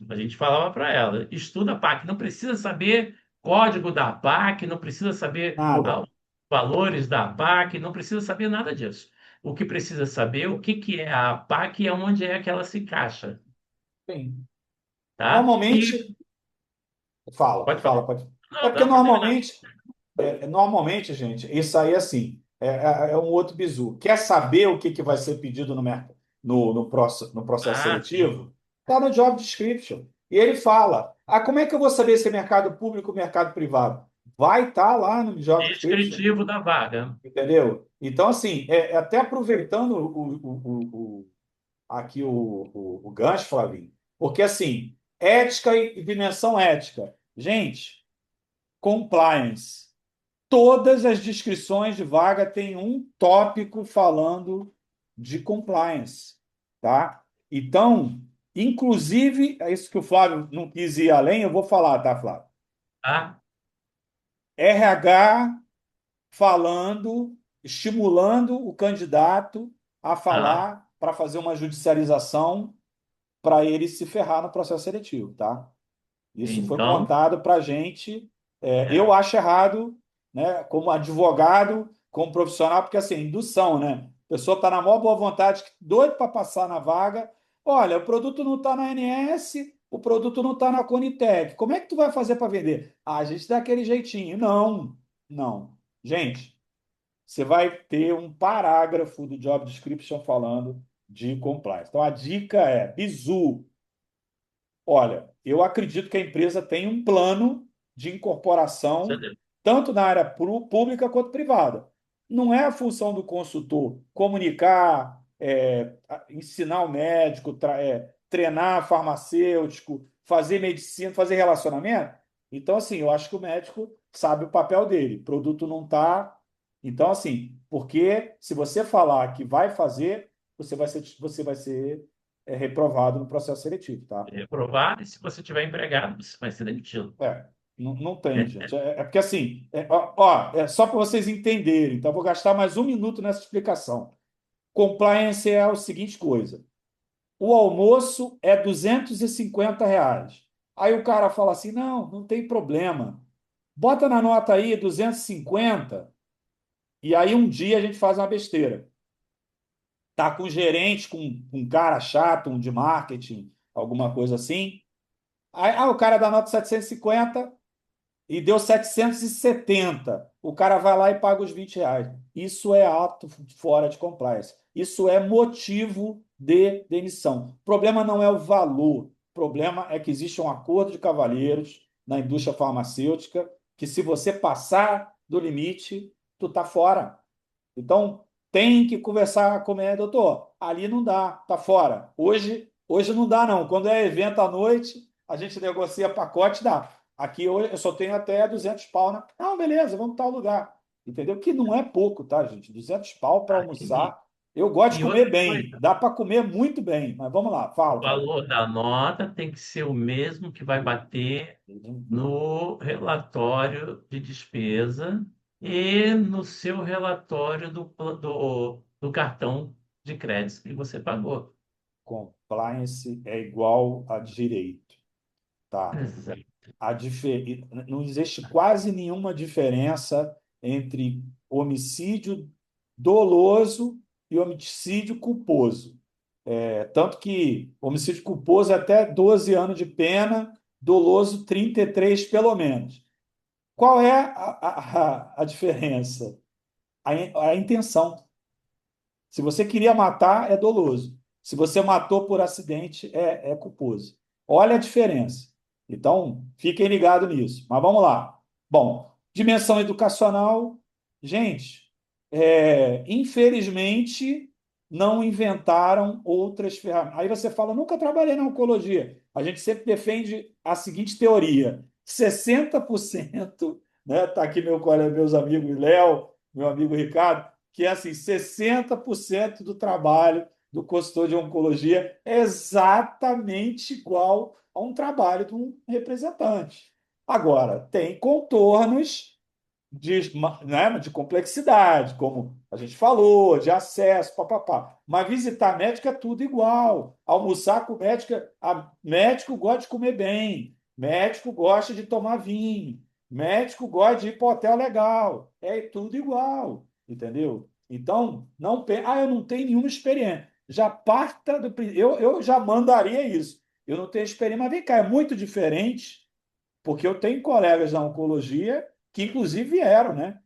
a gente falava para ela, estuda a PAC, não precisa saber código da PAC, não precisa saber nada. os valores da PAC, não precisa saber nada disso. O que precisa saber é o que que é a PAC e aonde é que ela se encaixa, Sim. tá? E Normalmente, fala, pode falar. pode. É Não, porque não, para terminar. normalmente, gente, isso aí assim, é um outro bizu. Quer saber o que vai ser pedido no processo Ah, sim. seletivo? Está no job description. E ele fala. Ah, como é que eu vou saber se é mercado público ou mercado privado? Vai estar lá no Job Description, Descritivo da vaga. entendeu? Então, assim, até aproveitando aqui o gancho, Flavinho, porque, assim, ética e dimensão ética. Gente, compliance. Todas as descrições de vaga têm um tópico falando de compliance, tá? Então, inclusive, é isso que o Flávio não quis ir além, eu vou falar, tá, Flávio? Tá? RH falando, estimulando o candidato a Tá. falar para fazer uma judicialização para ele se ferrar no processo seletivo, tá? Isso foi Então, contado para a gente. Eu é, acho errado, né, como advogado, como profissional, porque assim, indução, né? A pessoa está na maior boa vontade, doido para passar na vaga. Olha, o produto não está na ANS, o produto não está na Conitec. Como é que tu vai fazer para vender? Ah, a gente dá aquele jeitinho. Não, não. Gente, você vai ter um parágrafo do job description falando de compliance. Então a dica é, bizu, olha, eu acredito que a empresa tem um plano de incorporação, você- tanto na área pública quanto privada. Não é a função do consultor comunicar, ensinar o médico, treinar farmacêutico, fazer medicina, fazer relacionamento. Então, assim, eu acho que o médico sabe o papel dele. O produto não está. Então, assim, porque se você falar que vai fazer, você vai ser reprovado no processo seletivo, tá? reprovar, e se você tiver empregado, você vai ser demitido. Não tem, gente. Porque assim, é só para vocês entenderem, então eu vou gastar mais um minuto nessa explicação. Compliance é a seguinte coisa: o almoço é R$ 250. Aí o cara fala assim: não, não tem problema. Bota na nota aí 250, e aí um dia a gente faz uma besteira. Tá com um gerente, com um cara chato, um de marketing, alguma coisa assim. Aí, o cara dá nota 750 e deu 770. O cara vai lá e paga os R$ 20. Isso é ato fora de compliance. Isso é motivo de demissão. O problema não é o valor. O problema é que existe um acordo de cavalheiros na indústria farmacêutica que se você passar do limite, tu tá fora. Então, tem que conversar com o médico, doutor. Ali não dá, tá fora. Hoje não dá, não. Quando é evento à noite, a gente negocia pacote, dá. Aqui hoje eu só tenho até 200 pau. Não, beleza, vamos para tal lugar. Entendeu? Que não é pouco, tá, gente? 200 pau para Aqui. almoçar. Eu gosto de E comer outra bem. coisa, Dá para comer muito bem. Mas vamos lá, o fala, Flávio. valor da nota tem que ser o mesmo que vai bater no relatório de despesa e no seu relatório do cartão de crédito que você pagou. Compliance é igual a direito, tá? Exato. Não existe quase nenhuma diferença entre homicídio doloso e homicídio culposo. Tanto que homicídio culposo é até 12 anos de pena, doloso 33 pelo menos. Qual é a diferença? A intenção. Se você queria matar, é doloso. Se você matou por acidente, é culposo. Olha a diferença. Então, fiquem ligados nisso. Mas vamos lá. Bom, dimensão educacional. Gente, infelizmente, não inventaram outras ferramentas. Aí você fala, nunca trabalhei na oncologia. A gente sempre defende a seguinte teoria: 60%, né? Está aqui meus amigos Léo, meu amigo Ricardo, que é assim, 60% do trabalho do consultor de oncologia é exatamente igual a um trabalho de um representante. Agora, tem contornos de complexidade, como a gente falou, de acesso, papapá. Mas visitar médico é tudo igual. Almoçar com médico, médico gosta de comer bem, médico gosta de tomar vinho, médico gosta de ir para hotel legal. É tudo igual, entendeu? Então, não, eu não tenho nenhuma experiência. Já parta do. Eu já mandaria isso. Eu não tenho experiência, mas vem cá, é muito diferente, porque eu tenho colegas na oncologia que inclusive vieram, né?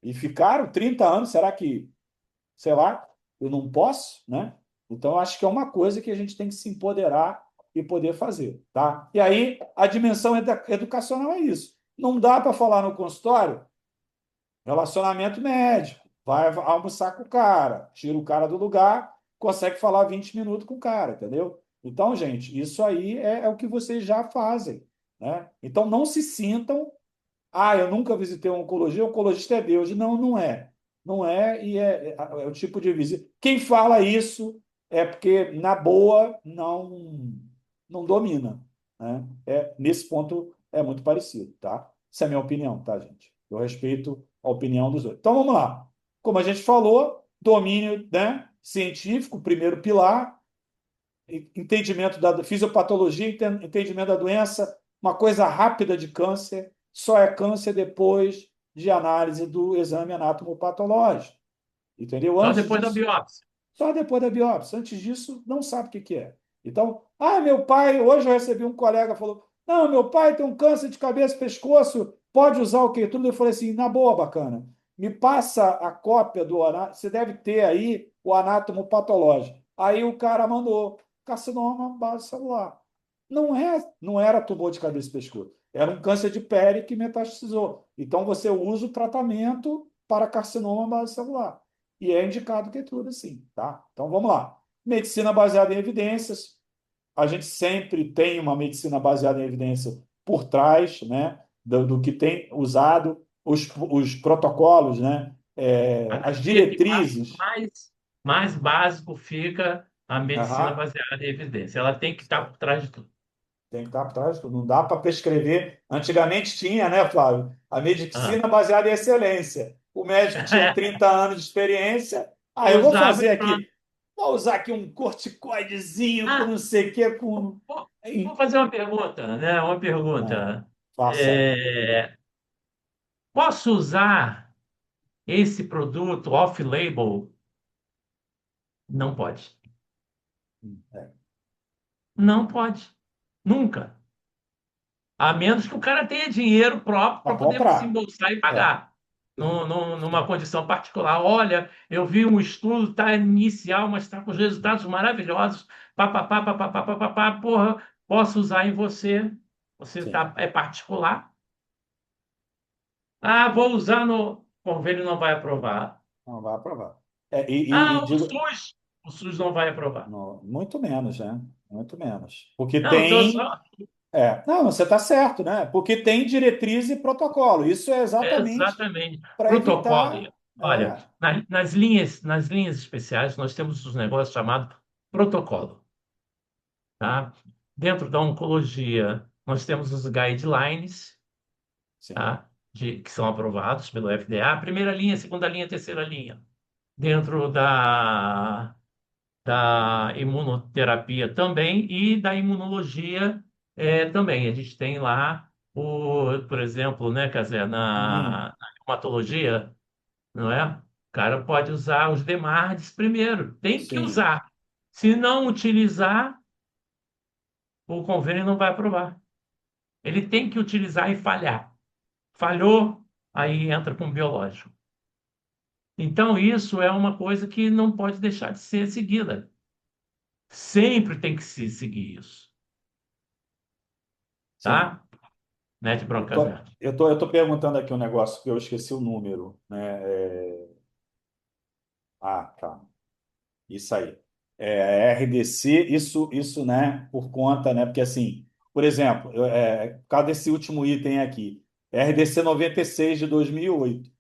E ficaram 30 anos. Será que, sei lá, eu não posso, né? Então, acho que é uma coisa que a gente tem que se empoderar. e poder fazer, tá? E aí a dimensão educacional é isso. Não dá para falar no consultório relacionamento médico, vai almoçar com o cara, tira o cara do lugar, consegue falar 20 minutos com o cara, entendeu? Então, gente, isso aí é o que vocês já fazem, né? Então, não se sintam, eu nunca visitei um oncologia, o oncologista é Deus. Não, não é. Não é, e é o tipo de visita. Quem fala isso é porque, na boa, não domina, né? Nesse ponto é muito parecido, tá? Essa é a minha opinião, tá, gente? Eu respeito a opinião dos outros. Então, vamos lá. Como a gente falou, domínio, né, científico, primeiro pilar, entendimento da fisiopatologia, entendimento da doença, uma coisa rápida de câncer, só é câncer depois de análise do exame anatomopatológico. Entendeu? Só Antes depois da disso, biópsia. só depois da biópsia. Antes disso, não sabe o que é. Então, meu pai, hoje eu recebi um colega falou: não, meu pai tem um câncer de cabeça e pescoço, pode usar o que tudo? Eu falei assim: na boa, bacana. Me passa a cópia do anátomo, você deve ter aí o anátomo patológico. Aí o cara mandou carcinoma base celular. Não era tumor de cabeça e pescoço, era um câncer de pele que metastasizou. Então você usa o tratamento para carcinoma base celular. E é indicado que tudo assim, tá? Então vamos lá. Medicina baseada em evidências. A gente sempre tem uma medicina baseada em evidência por trás, né? Do que tem usado, os protocolos, né? Cada As dia que passa, diretrizes. mais básico fica a medicina Aham. baseada em evidência. Ela tem que estar por trás de tudo. Tem que estar por trás de tudo. Não dá para prescrever. Antigamente tinha, né, Flávio? A Ah. medicina baseada em excelência. O médico tinha 30 anos de experiência. Eu vou Usava fazer e pronto. aqui. Vou usar aqui um corticoidezinho com Ah, não sei o quê, com. vou fazer uma pergunta, né? Uma Ah, pergunta. faça aí. É, posso usar esse produto off-label? Não pode. É, Não pode. Nunca. A menos que o cara tenha dinheiro próprio para para poder se comprar. embolsar e É. pagar. Numa condição particular. Olha, eu vi um estudo, está inicial, mas está com os resultados maravilhosos. Papapá, papapá, papapá, porra, posso usar em você. Você Sim. é particular. Vou usar no convênio, não vai aprovar. Não vai aprovar. E O digo, SUS, o SUS não vai aprovar. muito menos, né? Muito menos. Porque Não, estou tem. só. Não, você está certo, né? Porque tem diretriz e protocolo. Isso é exatamente Exatamente. para Protocolo. evitar. Olha, nas linhas especiais, nós temos os negócios chamados protocolo. Tá? Dentro da oncologia, nós temos os guidelines, Sim. tá? Que são aprovados pelo FDA, primeira linha, segunda linha, terceira linha. Dentro da imunoterapia também e da imunologia também. A gente tem lá, por exemplo, né, Cazé, Uhum. na hematologia, não é? O cara pode usar os DMARDs primeiro, tem que Sim. usar. Se não utilizar, o convênio não vai aprovar. Ele tem que utilizar e falhar. Falhou, aí entra com biológico. Então, isso é uma coisa que não pode deixar de ser seguida. Sempre tem que se seguir isso, Sim. tá? Net Eu tô, Broncas Verdes. eu tô perguntando aqui um negócio que eu esqueci o número, né? Tá. Isso aí. RDC, isso, né, por conta, né? Porque assim, por exemplo, por causa desse último item aqui, RDC 96 de 2008,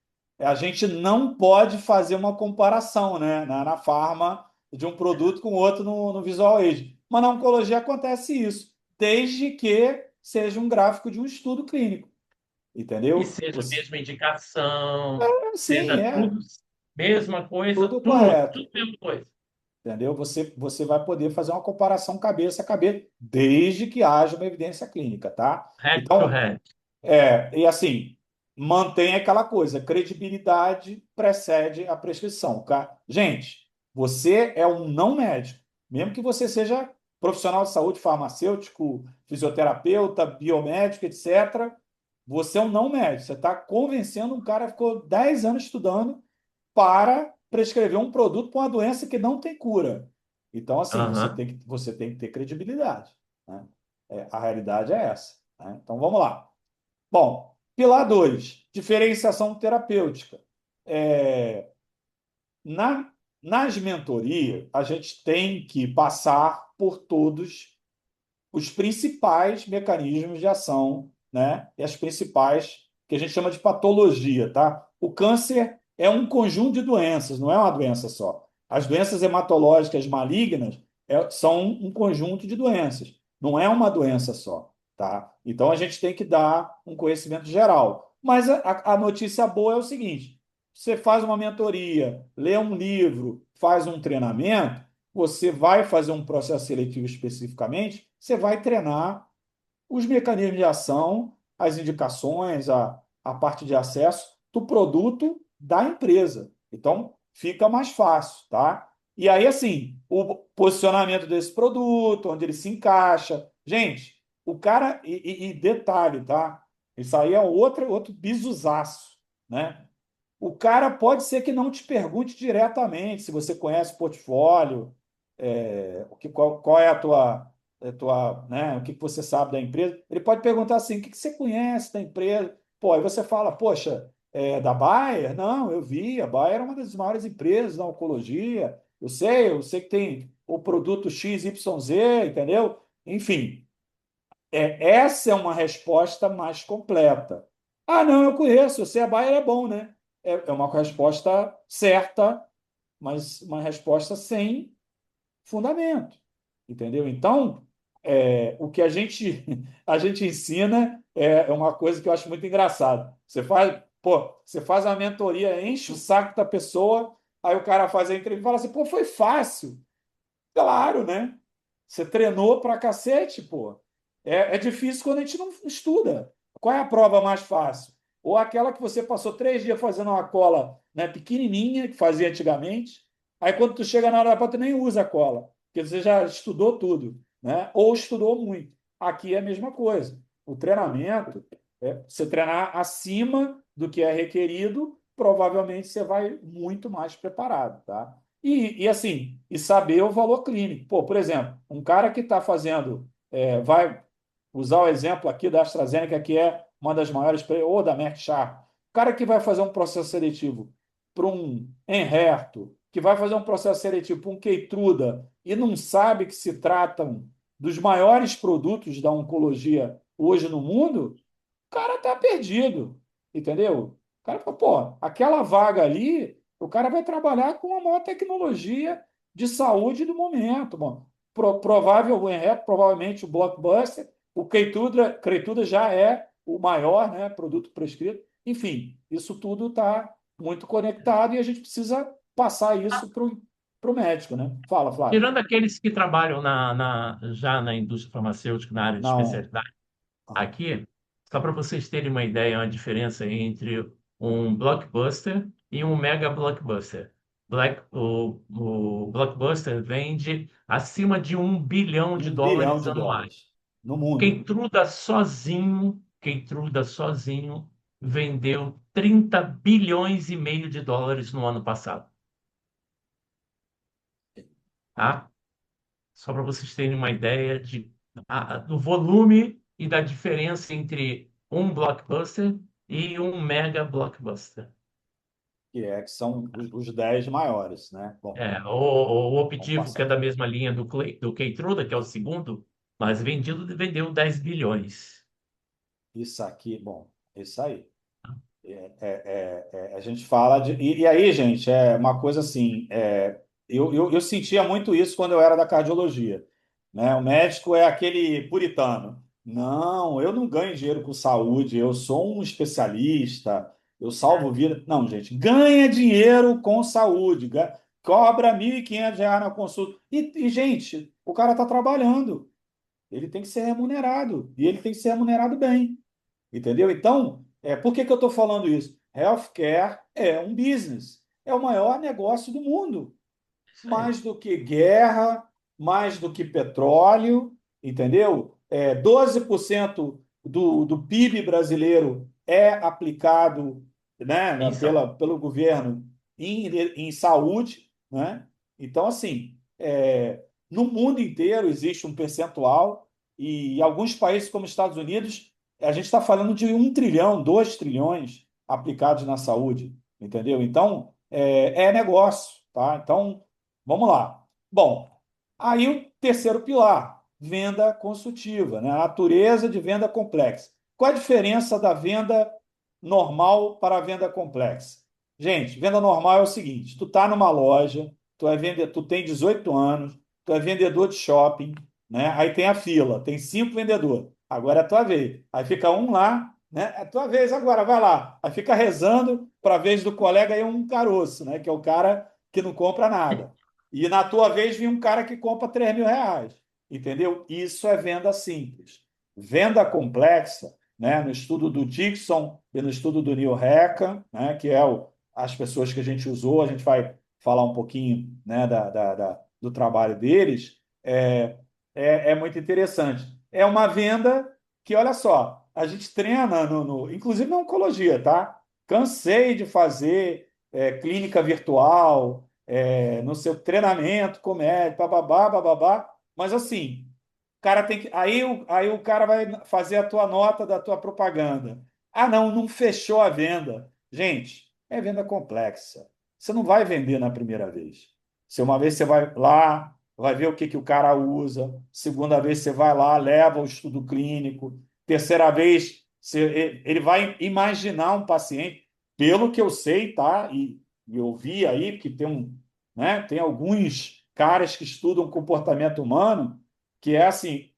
a gente não pode fazer uma comparação, né, na farma de um produto com outro no Visual Age. Mas na oncologia acontece isso, desde que seja um gráfico de um estudo clínico, E entendeu? seja a mesma indicação, Sim, seja tudo mesma coisa, tudo tudo correto. mesma coisa. Entendeu? Você vai poder fazer uma comparação cabeça a cabeça, desde que haja uma evidência clínica, tá? Head to Então, head. e assim, mantém aquela coisa, credibilidade precede a prescrição, tá? Gente, você é um não médico, mesmo que você seja profissional de saúde, farmacêutico, fisioterapeuta, biomédico, etc. Você é um não médico, você está convencendo um cara que ficou 10 anos estudando para prescrever um produto para uma doença que não tem cura. Então, assim, você Aham. tem que, você tem que ter credibilidade. né? A realidade é essa, né? Então, vamos lá. Bom, pilar 2, diferenciação terapêutica. É, na, nas mentorias, a gente tem que passar por todos os principais mecanismos de ação, né? E as principais, que a gente chama de patologia, tá? O câncer é um conjunto de doenças, não é uma doença só. As doenças hematológicas malignas são um conjunto de doenças, não é uma doença só, tá? Então a gente tem que dar um conhecimento geral. Mas a notícia boa é o seguinte: você faz uma mentoria, lê um livro, faz um treinamento, você vai fazer um processo seletivo especificamente, você vai treinar os mecanismos de ação, as indicações, a parte de acesso do produto da empresa. Então, fica mais fácil, tá? E aí, assim, o posicionamento desse produto, onde ele se encaixa. Gente, o cara, e detalhe, tá? Isso aí é outro bisuzaço, né? O cara pode ser que não te pergunte diretamente se você conhece o portfólio, qual é a tua, né, o que você sabe da empresa. Ele pode perguntar assim: o que você conhece da empresa? Pô, aí você fala: poxa, da Bayer? Não, eu vi, a Bayer é uma das maiores empresas da oncologia. Eu sei que tem o produto XYZ, entendeu? Enfim, essa é uma resposta mais completa. Ah, não, eu conheço, eu sei, a Bayer é bom, né? É uma resposta certa, mas uma resposta sem fundamento, entendeu? Então, o que a gente ensina é uma coisa que eu acho muito engraçado. Você faz uma mentoria, enche o saco da pessoa, aí o cara faz a entrevista e fala assim: pô, foi fácil. Claro, né? Você treinou pra cacete, pô. É difícil quando a gente não estuda. Qual é a prova mais fácil? Ou aquela que você passou 3 dias fazendo uma cola, né, pequenininha, que fazia antigamente, aí quando tu chega na hora da prova, tu nem usa a cola, porque você já estudou tudo, né? Ou estudou muito. Aqui é a mesma coisa. O treinamento, você treinar acima do que é requerido, provavelmente você vai muito mais preparado, tá? E assim, e saber o valor clínico. Pô, por exemplo, um cara que está fazendo, vai usar o exemplo aqui da AstraZeneca, que é uma das maiores, ou da Merck Sharp. O cara que vai fazer um processo seletivo para um Enhertu, que vai fazer um processo seletivo para um Keytruda, e não sabe que se tratam dos maiores produtos da oncologia hoje no mundo, o cara está perdido, entendeu? O cara fala: pô, aquela vaga ali, o cara vai trabalhar com a maior tecnologia de saúde do momento. Bom, provável, o Enhertu, provavelmente o Blockbuster, o Keytruda já é o maior, né, produto prescrito. Enfim, isso tudo está muito conectado e a gente precisa passar isso para o médico, né? Fala, Flávio. Tirando aqueles que trabalham já na indústria farmacêutica, na área de Não. especialidade, Ah, aqui, só para vocês terem uma ideia, uma diferença entre um blockbuster e um mega blockbuster. O blockbuster vende acima de 1 bilhão de 1 bilhão dólares de anuais. dólares no mundo. Quem truda sozinho vendeu 30 bilhões e meio de dólares no ano passado, tá? Só para vocês terem uma ideia do volume e da diferença entre um blockbuster e um mega blockbuster. Que são os 10 maiores, né? Bom, O vamos Optivo, que é passar. da mesma linha do Keytruda, que é o segundo, mas vendeu 10 bilhões. Isso aqui, bom, isso aí. A gente fala de. E aí, gente, é uma coisa assim. Eu sentia muito isso quando eu era da cardiologia, né? O médico é aquele puritano. Não, eu não ganho dinheiro com saúde, eu sou um especialista, eu salvo vida. Não, gente, ganha dinheiro com saúde, cobra R$ 1.500 na consulta. Gente, o cara está trabalhando, ele tem que ser remunerado, e ele tem que ser remunerado bem. Entendeu? Então, por que eu estou falando isso? Healthcare é um business, é o maior negócio do mundo. Isso aí. Mais do que guerra, mais do que petróleo, entendeu? 12% do PIB brasileiro é aplicado, né, Em saúde. pelo governo em saúde, né? Então, assim, no mundo inteiro existe um percentual. e alguns países como Estados Unidos, a gente está falando de 1 trilhão, 2 trilhões aplicados na saúde, entendeu? Então, é negócio, tá? Então, vamos lá. Bom, aí o terceiro pilar, venda consultiva, né? A natureza de venda complexa. Qual a diferença da venda normal para a venda complexa? Gente, venda normal é o seguinte: tu tá numa loja, tu tem 18 anos, tu é vendedor de shopping, né? Aí tem a fila, tem 5 vendedores. Agora é a tua vez. Aí fica um lá, né? É a tua vez agora, vai lá. Aí fica rezando para a vez do colega aí um caroço, né? Que é o cara que não compra nada. E na tua vez vem um cara que compra R$ 3.000. Entendeu? Isso é venda simples. Venda complexa, né? No estudo do Dixon e no estudo do Neil Heckham, né? Que é as pessoas que a gente usou, a gente vai falar um pouquinho, né, do trabalho deles. É muito interessante. É uma venda que, olha só, a gente treina, inclusive na oncologia, tá? Cansei de fazer clínica virtual, no seu treinamento com médico, bababá, bababá, mas assim, o cara tem que. Aí o cara vai fazer a tua nota da tua propaganda. Ah, não, não fechou a venda. Gente, é venda complexa. Você não vai vender na primeira vez. Se uma vez você vai lá, vai ver o que o cara usa. Segunda vez você vai lá, leva o estudo clínico. Terceira vez, ele vai imaginar um paciente, pelo que eu sei, tá? E eu vi aí que tem alguns caras que estudam comportamento humano, que é assim,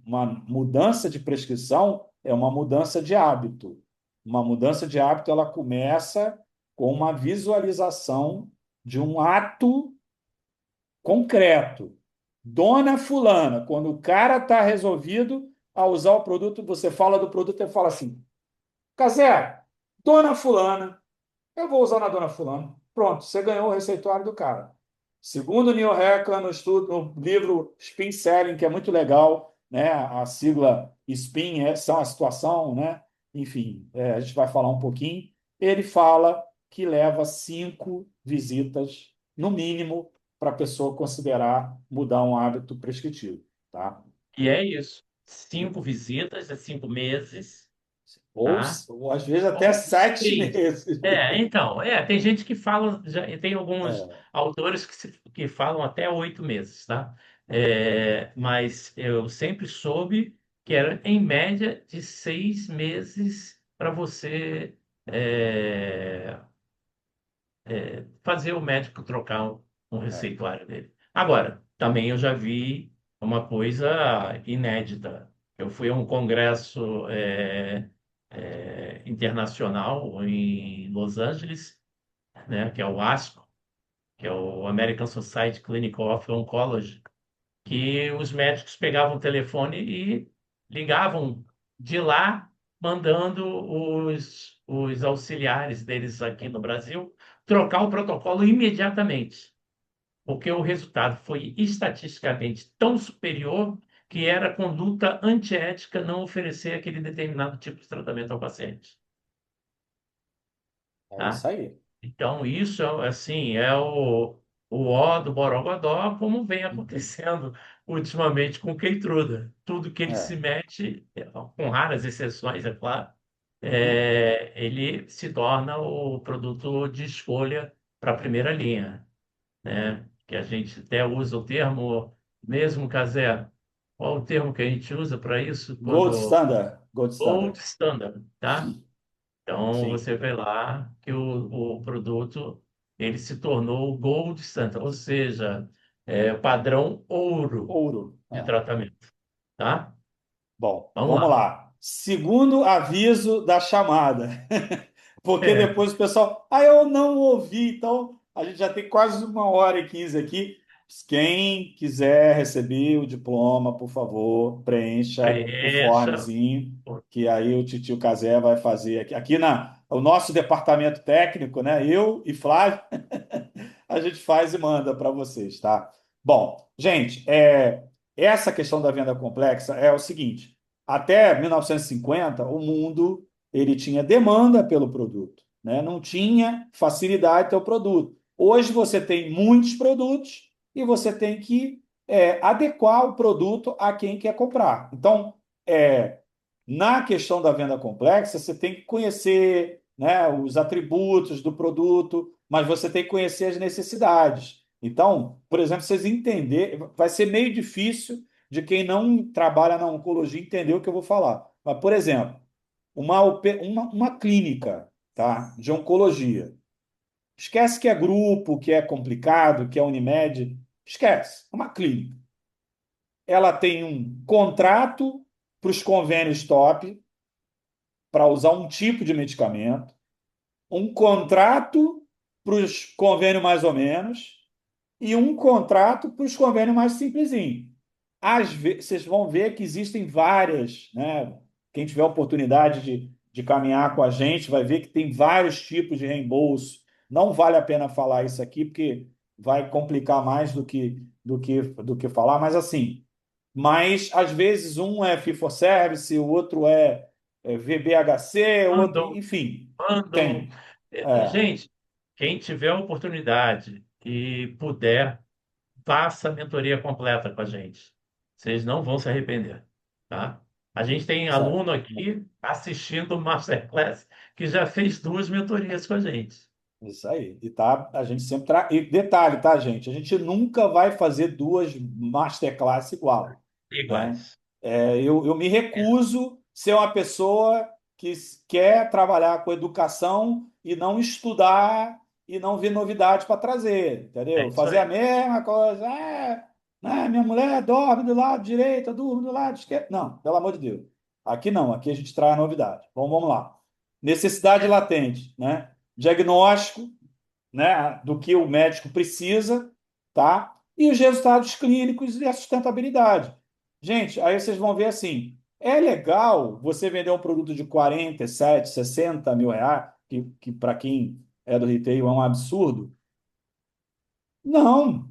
uma mudança de prescrição é uma mudança de hábito. Uma mudança de hábito, ela começa com uma visualização de um ato concreto. Dona Fulana, quando o cara está resolvido a usar o produto, você fala do produto e fala assim: Casé, Dona Fulana, eu vou usar na Dona Fulana. Pronto, você ganhou o receituário do cara. Segundo o Neil Hecklin, no livro Spin Selling, que é muito legal, né? A sigla SPIN são a situação, né? Enfim, a gente vai falar um pouquinho. Ele fala que leva 5 visitas, no mínimo, para a pessoa considerar mudar um hábito prescritivo, tá? E é isso. 5 visitas, 5 meses, Ou, tá? ou às vezes até Ou 3. 7 meses. Então, tem gente que fala, tem alguns É, autores que falam até 8 meses, tá? Mas eu sempre soube que era em média de 6 meses para você é, fazer o médico trocar um é, receituário dele. Agora, também eu já vi uma coisa inédita. Eu fui a um congresso internacional em Los Angeles, né, que é o ASCO, que é o American Society Clinical of Oncology, que os médicos pegavam o telefone e ligavam de lá, mandando os auxiliares deles aqui no Brasil trocar o protocolo imediatamente, porque o resultado foi estatisticamente tão superior que era conduta antiética não oferecer aquele determinado tipo de tratamento ao paciente, é tá? isso aí. Então, isso, assim, é o ó do Borogodó, como vem acontecendo ultimamente com o Keytruda. Tudo que ele se É. mete, com raras exceções, é claro, Uhum. ele se torna o produto de escolha para a primeira linha, né? Que a gente até usa o termo, mesmo, Casé, qual o termo que a gente usa para isso? Gold Quando standard, gold gold standard. standard, tá? Então, Sim, você vê lá que o produto ele se tornou o gold standard, ou seja, padrão ouro ouro. de É. tratamento, tá? Bom, Vamos vamos lá. lá. Segundo aviso da chamada, porque É, depois o pessoal, eu não ouvi, então a gente já tem quase 1h15 aqui. Quem quiser receber o diploma, por favor, preencha o preencha. fornezinho, que aí o Titio Casé vai fazer aqui. O nosso departamento técnico, né? Eu e Flávio, a gente faz e manda para vocês, tá? Bom, gente, essa questão da venda complexa é o seguinte: até 1950, o mundo ele tinha demanda pelo produto, né? Não tinha facilidade de ter o produto. Hoje você tem muitos produtos e você tem que adequar o produto a quem quer comprar. Então, na questão da venda complexa, você tem que conhecer, né, os atributos do produto, mas você tem que conhecer as necessidades. Então, por exemplo, vocês entender, vai ser meio difícil de quem não trabalha na oncologia entender o que eu vou falar. Mas, por exemplo, uma clínica, tá, de oncologia. Esquece que é grupo, que é complicado, que é Unimed. Esquece. É uma clínica. Ela tem um contrato para os convênios top, para usar um tipo de medicamento, um contrato para os convênios mais ou menos e um contrato para os convênios mais simplesinho. Às vezes, vocês vão ver que existem várias, né? Quem tiver oportunidade de caminhar com a gente vai ver que tem vários tipos de reembolso. Não vale a pena falar isso aqui, porque vai complicar mais do que falar, mas assim, mas às vezes um é fee for service, o outro é VBHC, o outro, Mandam, enfim, mandam. tem. É, Gente, quem tiver a oportunidade e puder, faça a mentoria completa com a gente. Vocês não vão se arrepender, tá? A gente tem isso aí. aluno aqui assistindo o Masterclass que já fez duas mentorias com a gente. Isso aí. E tá, a gente sempre E detalhe, tá, gente? A gente nunca vai fazer duas masterclass igual, né? Iguais. Eu me recuso a ser uma pessoa que quer trabalhar com educação e não estudar e não ver novidade para trazer, É entendeu? isso Fazer a aí. mesma coisa. Né, minha mulher dorme do lado direito, eu durmo do lado esquerdo. Não, pelo amor de Deus. Aqui não, aqui a gente traz novidade. Bom, vamos lá. Necessidade latente, né? Diagnóstico, né, do que o médico precisa, tá? E os resultados clínicos e a sustentabilidade. Gente, aí vocês vão ver assim, é legal você vender um produto de 47, 60 mil reais, que para quem é do retail é um absurdo. Não,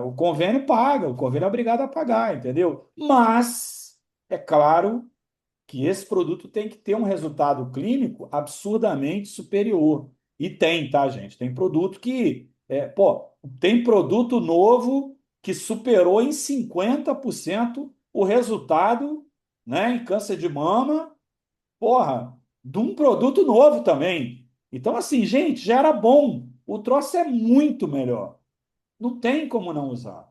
o convênio paga, o convênio é obrigado a pagar, entendeu? Mas, é claro que esse produto tem que ter um resultado clínico absurdamente superior. E tem, tá, gente? Tem produto que, tem produto novo que superou em 50% o resultado, né, em câncer de mama, porra, de um produto novo também. Então, assim, gente, já era bom. O troço é muito melhor. Não tem como não usar.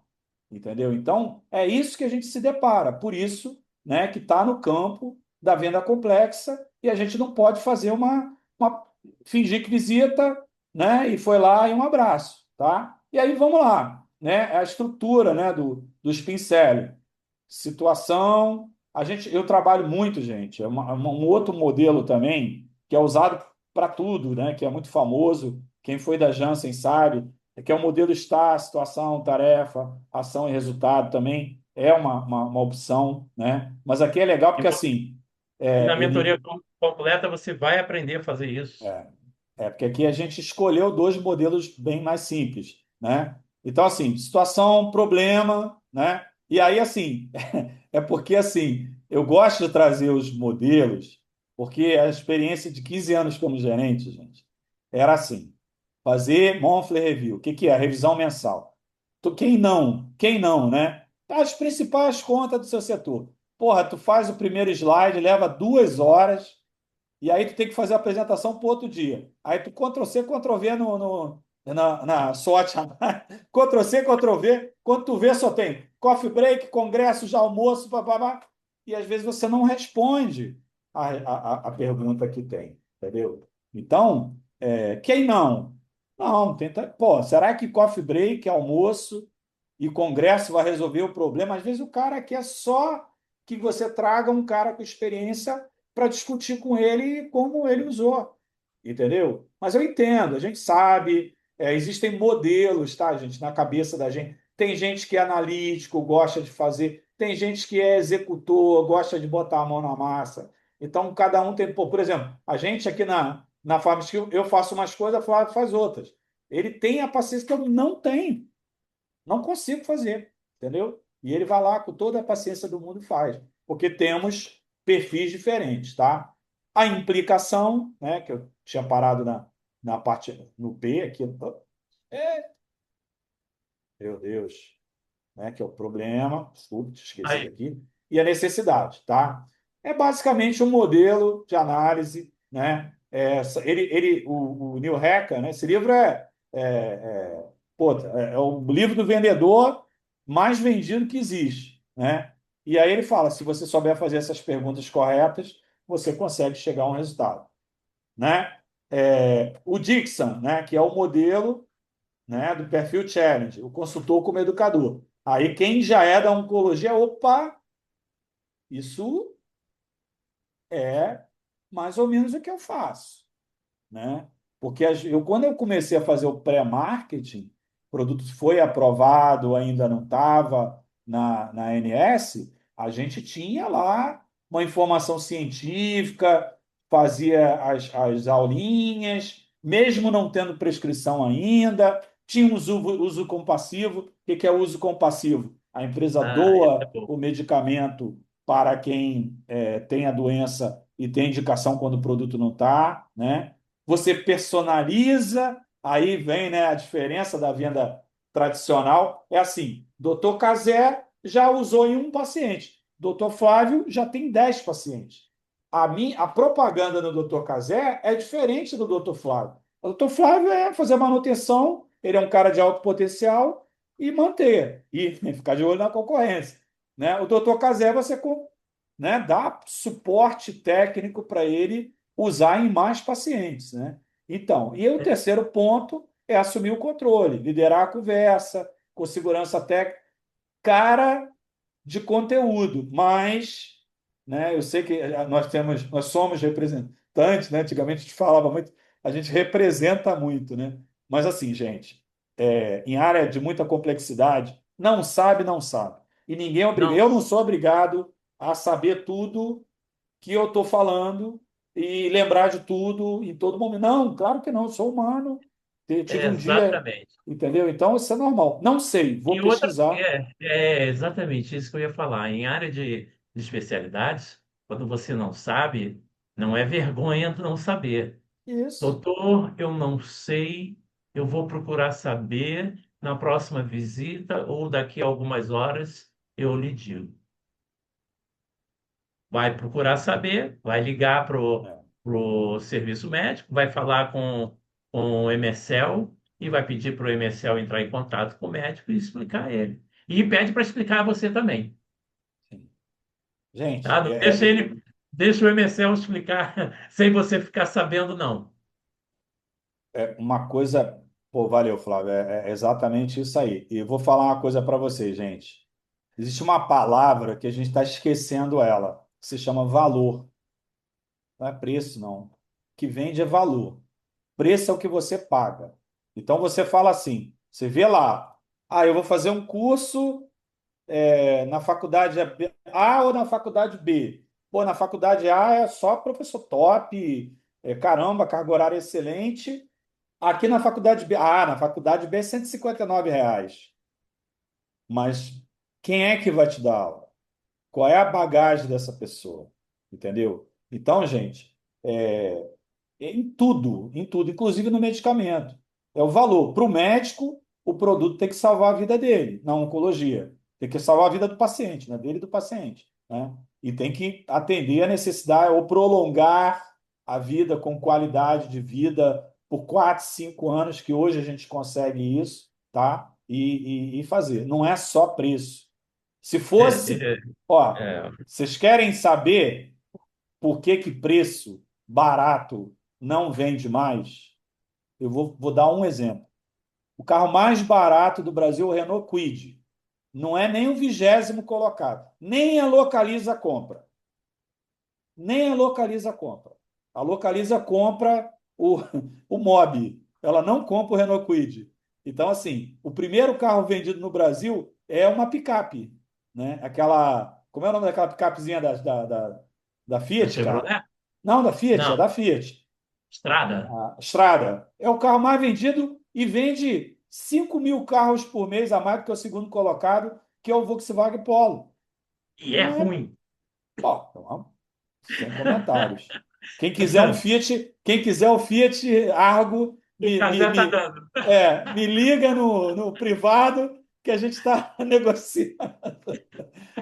Entendeu? Então, é isso que a gente se depara. Por isso, né, que está no campo da venda complexa e a gente não pode fazer fingir que visita, né, e foi lá e um abraço, tá? E aí vamos lá, né? A estrutura, né, dos pincéis. Situação. Eu trabalho muito, gente. Um outro modelo também que é usado para tudo, né? Que é muito famoso. Quem foi da Janssen sabe, que é o modelo STAR, situação, tarefa, ação e resultado também é uma opção, né? Mas aqui é legal E, porque assim, e na ele mentoria completa você vai aprender a fazer isso. porque aqui a gente escolheu dois modelos bem mais simples, né? Então, assim, situação, problema, né? E aí, assim, é porque, assim, eu gosto de trazer os modelos, porque a experiência de 15 anos como gerente, gente, era assim, fazer monthly review. O que que é? Revisão mensal. Quem não, né? As principais contas do seu setor. Porra, tu faz o primeiro slide, leva 2 horas, e aí tu tem que fazer a apresentação para outro dia. Aí tu Ctrl+C, Ctrl+V na sorte. Ctrl+C, Ctrl+V. Quando tu vê, só tem coffee break, congresso, já almoço, babá. E às vezes você não responde a pergunta que tem, entendeu? Então, quem não? Não, tenta. Pô, será que coffee break, almoço e congresso vai resolver o problema? Às vezes o cara quer só que você traga um cara com experiência para discutir com ele como ele usou, entendeu? Mas eu entendo, a gente sabe, existem modelos, tá, gente, na cabeça da gente. Tem gente que é analítico, gosta de fazer, tem gente que é executor, gosta de botar a mão na massa. Então, cada um tem. Pô, por exemplo, a gente aqui na Farmskill, eu faço umas coisas, a Flávio faz outras. Ele tem a paciência que eu não tenho, não consigo fazer, entendeu? E ele vai lá com toda a paciência do mundo e faz, porque temos perfis diferentes, tá? A implicação, né, que eu tinha parado na parte no B aqui, meu Deus, né, que é o problema, desculpe, te esqueci Aí, aqui, e a necessidade, tá? É basicamente um modelo de análise, né? O Neil Hacker, né? Esse livro é o livro do vendedor mais vendido que existe, né? E aí ele fala, se você souber fazer essas perguntas corretas, você consegue chegar a um resultado, né? O Dixon, né? Que é o modelo, né, do perfil challenge, o consultor como educador. Aí quem já é da oncologia, opa, isso é mais ou menos o que eu faço, né? Porque quando eu comecei a fazer o pré-marketing, o produto foi aprovado, ainda não estava na ANS, a gente tinha lá uma informação científica, fazia as aulinhas, mesmo não tendo prescrição ainda, tinha uso compassivo. O que é uso compassivo? A empresa esse é doa bom. o medicamento para quem tem a doença e tem indicação quando o produto não está, né? Você personaliza, aí vem, né, a diferença da venda tradicional. É assim, doutor Cazé já usou em um paciente, doutor Flávio já tem 10 pacientes. A propaganda do doutor Cazé é diferente do doutor Flávio. O doutor Flávio é fazer manutenção, ele é um cara de alto potencial e manter, e ficar de olho na concorrência. Né? O doutor Cazé, você, né, dá suporte técnico para ele usar em mais pacientes, né? Então, e o terceiro ponto é assumir o controle, liderar a conversa, com segurança técnica, cara de conteúdo, mas, né, eu sei que nós somos representantes, né? Antigamente a gente falava muito, a gente representa muito, né? Mas assim, gente, em área de muita complexidade, não sabe, não sabe. E ninguém é obrigado, Não, eu não sou obrigado a saber tudo que eu estou falando e lembrar de tudo em todo momento. Não, claro que não, eu sou humano. Tive um dia, exatamente. entendeu? Então isso é normal. Não sei, vou E outra, pesquisar. é exatamente isso que eu ia falar. Em área de especialidades, quando você não sabe, não é vergonha de não saber. Isso. Doutor, eu não sei, eu vou procurar saber na próxima visita ou daqui a algumas horas eu lhe digo. Vai procurar saber, vai ligar para É, o serviço médico, vai falar com o MSL e vai pedir para o MSL entrar em contato com o médico e explicar a ele. E pede para explicar a você também, sim. Gente, tá? Não deixa ele, deixa o MSL explicar sem você ficar sabendo, não. uma coisa. Pô, valeu, Flávio. É exatamente isso aí. E eu vou falar uma coisa para vocês, gente. Existe uma palavra que a gente está esquecendo ela, que se chama valor. Não é preço, não. O que vende é valor. Preço é o que você paga. Então você fala assim, você vê lá, eu vou fazer um curso na faculdade A ou na faculdade B. Pô, na faculdade A é só professor top, caramba, carga horária excelente. Aqui na faculdade B, na faculdade B é R$ 159. Mas quem é que vai te dar aula? Qual é a bagagem dessa pessoa? Entendeu? Então, gente, em tudo, inclusive no medicamento. É o valor. Para o médico, o produto tem que salvar a vida dele, na oncologia. Tem que salvar a vida do paciente, né? Dele e do paciente. Né? E tem que atender a necessidade ou prolongar a vida com qualidade de vida por 4, 5 anos, que hoje a gente consegue isso, tá? E fazer. Não é só preço. Se fosse, É, ó, é, vocês querem saber por que preço barato não vende mais? Eu vou dar um exemplo. O carro mais barato do Brasil é o Renault Kwid. Não é nem o 20º colocado. Nem a Localiza compra. Nem a Localiza compra. A Localiza compra o Mobi. Ela não compra o Renault Kwid. Então, assim, o primeiro carro vendido no Brasil é uma picape. Né? Aquela. Como é o nome daquela picapezinha da da Fiat, cara? Chevrolet? Não, da Fiat, é Não, da Fiat. Estrada. A Strada é o carro mais vendido e vende 5.000 carros por mês a mais do que o segundo colocado, que é o Volkswagen Polo. E é Não é, ruim. pô, então, sem comentários. Quem quiser o Fiat Argo, O Casé tá dando. me liga no privado que a gente está negociando.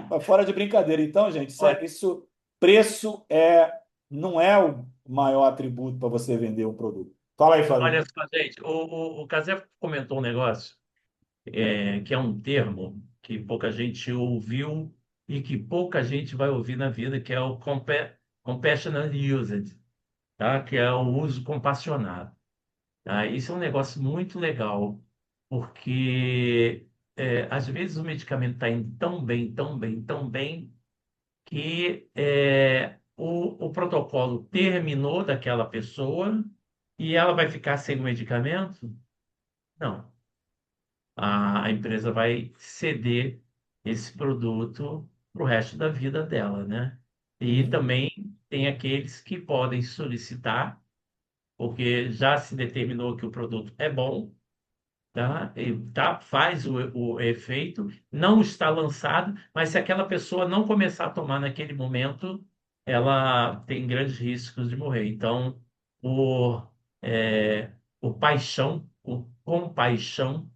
Mas fora de brincadeira. Então, gente, Olha, preço não é o maior atributo para você vender um produto. Fala aí, olha Flavinho. só, gente, o Casé comentou um negócio, que é um termo que pouca gente ouviu e que pouca gente vai ouvir na vida, que é o compassionate usage, tá? Que é o uso compassionado. Tá? Isso é um negócio muito legal, porque às vezes o medicamento está indo tão bem, tão bem, tão bem, que o protocolo terminou daquela pessoa e ela vai ficar sem o medicamento? Não. A empresa vai ceder esse produto para o resto da vida dela, né? E Uhum. também tem aqueles que podem solicitar, porque já se determinou que o produto é bom, tá? E tá, faz o efeito, não está lançado, mas se aquela pessoa não começar a tomar naquele momento, ela tem grandes riscos de morrer. Então, por, por paixão, por compaixão,